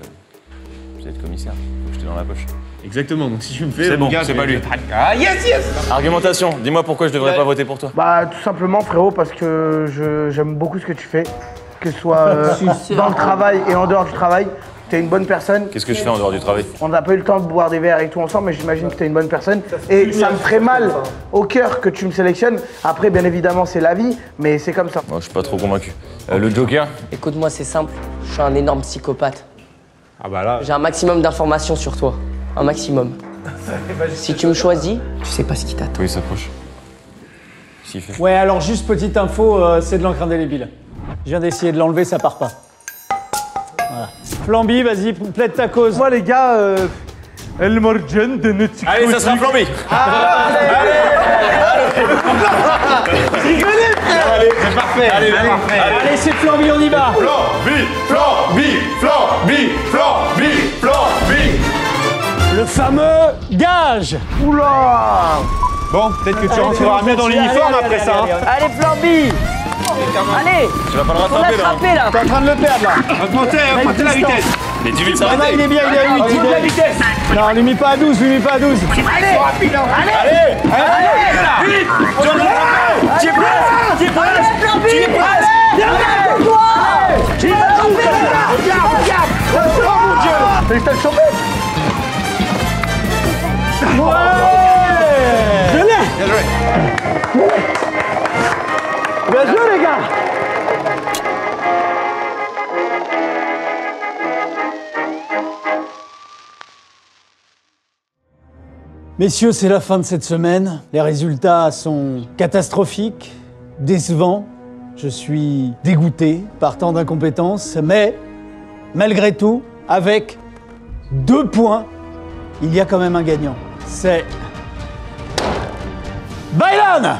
vous êtes commissaire. Faut que je t'ai dans la poche. Exactement, donc si tu me fais... C'est bon, gars, c'est pas lui. Ah yes, yes. Argumentation, dis-moi pourquoi je devrais pas voter pour toi. Bah, tout simplement, frérot, parce que j'aime beaucoup ce que tu fais. Que ce soit dans le travail et en dehors du travail. T'es une bonne personne. Qu'est-ce que je fais en dehors du travail? On n'a pas eu le temps de boire des verres et tout ensemble, mais j'imagine que t'es une bonne personne. Et ça me ferait mal au cœur que tu me sélectionnes. Après, bien évidemment, c'est la vie, mais c'est comme ça. Moi, je suis pas trop convaincu. Le Joker? Écoute-moi, c'est simple. Je suis un énorme psychopathe. Ah bah là... J'ai un maximum d'informations sur toi. Un maximum. Si tu me choisis, tu sais pas ce qui t'attend. Oui, il s'approche. S'il fait. Ouais, alors juste petite info, c'est de l'encre indélébile. Je viens d'essayer de l'enlever, ça part pas. Voilà. Flamby, vas-y, plaide ta cause. Moi, les gars, El Morjan de notre... Allez, ça sera Flamby. Rigolez, frère. Allez, c'est parfait. Allez, parfait. Allez, c'est Flamby, on y va. Flamby. Le fameux gage. Oula. Bon, peut-être que tu rentreras mieux dans l'uniforme après ça. Hein. Allez, Flamby. Allez. Tu vas pas le On l'a rattraper là. attrapé là. T'es en train de le perdre là. Augmentez la vitesse. Les 10 000 Ah non, s'arrêter. il est bien, il est à 8. Augmente la vitesse. Non, lui mis pas à 12, lui mis pas à 12. Vite. Tu es presque. Félicitations, chopé. Je l'ai. Bien joué, les gars. Messieurs, c'est la fin de cette semaine. Les résultats sont catastrophiques, décevants. Je suis dégoûté par tant d'incompétence, mais malgré tout, avec 2 points, il y a quand même un gagnant. C'est Baylan.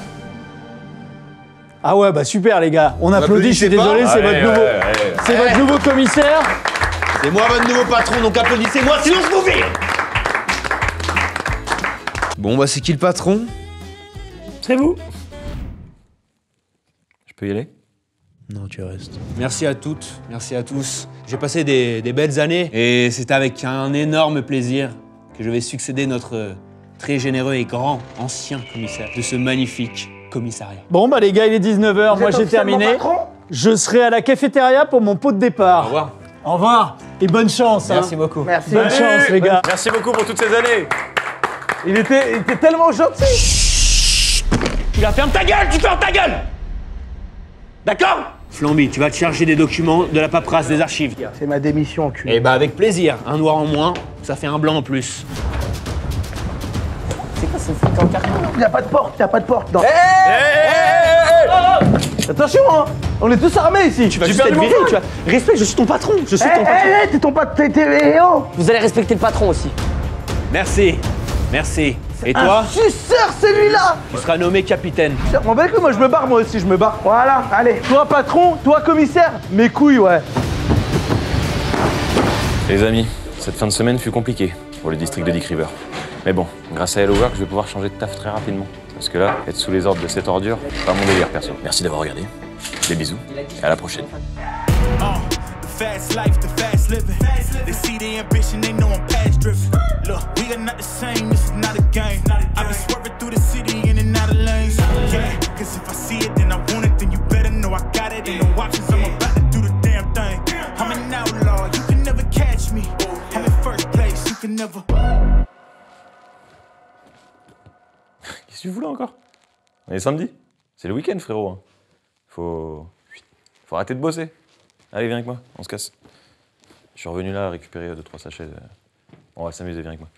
Ah ouais, bah super les gars. On applaudit, je suis désolé, c'est votre nouveau, c'est votre nouveau commissaire. C'est moi votre nouveau patron, donc applaudissez-moi, sinon je vous vire. Bon bah c'est qui le patron? C'est vous. Je peux y aller? Non, tu restes. Merci à toutes, merci à tous. J'ai passé des belles années et c'est avec un énorme plaisir que je vais succéder notre très généreux et grand ancien commissaire de ce magnifique commissariat. Bon bah les gars, il est 19h, moi j'ai terminé. Je serai à la cafétéria pour mon pot de départ. Au revoir. Au revoir et bonne chance. Merci beaucoup. Merci. Bonne chance les gars. Merci beaucoup pour toutes ces années. Il était tellement gentil. Tu la fermes ta gueule, tu fermes ta gueule. D'accord? Flamby, tu vas te charger des documents, de la paperasse, des archives. C'est ma démission, enculé. Eh bah avec plaisir. Un noir en moins, ça fait un blanc en plus. C'est quoi ce flic en carton? Y'a pas de porte, y'a pas de porte. Non. Attention, hein. On est tous armés ici. Tu vas juste être viré, tu vas... Respecte, je suis ton patron, je suis ton patron. T'es ton pote, t'es oh. Vous allez respecter le patron aussi. Merci, merci. Et toi, Suceur, celui-là. tu seras nommé capitaine. Mon bec, moi je me barre, moi aussi je me barre. Voilà, allez. Toi patron, toi commissaire, mes couilles, ouais. Les amis, cette fin de semaine fut compliquée pour le district de Dick River. Mais bon, grâce à Hello Work, je vais pouvoir changer de taf très rapidement. Parce que là, être sous les ordres de cette ordure, c'est pas mon délire perso. Merci d'avoir regardé. Des bisous et à la prochaine. Fast life, the fast living. They see the ambition, they know I'm past driven. Look, we are not the same, this is not a game. I've been swerving through the city in and out of lanes. Yeah, cause if I see it, then I want it, then you better know I got it. Ain't no options, I'm about to do the damn thing. I'm an outlaw, you can never catch me. I'm in first place, you can never. Qu'est-ce que tu voulais encore? On est samedi. C'est le week-end, frérot. Hein. Faut arrêter de bosser. Allez, viens avec moi, on se casse. Je suis revenu là récupérer 2-3 sachets. On va s'amuser, viens avec moi.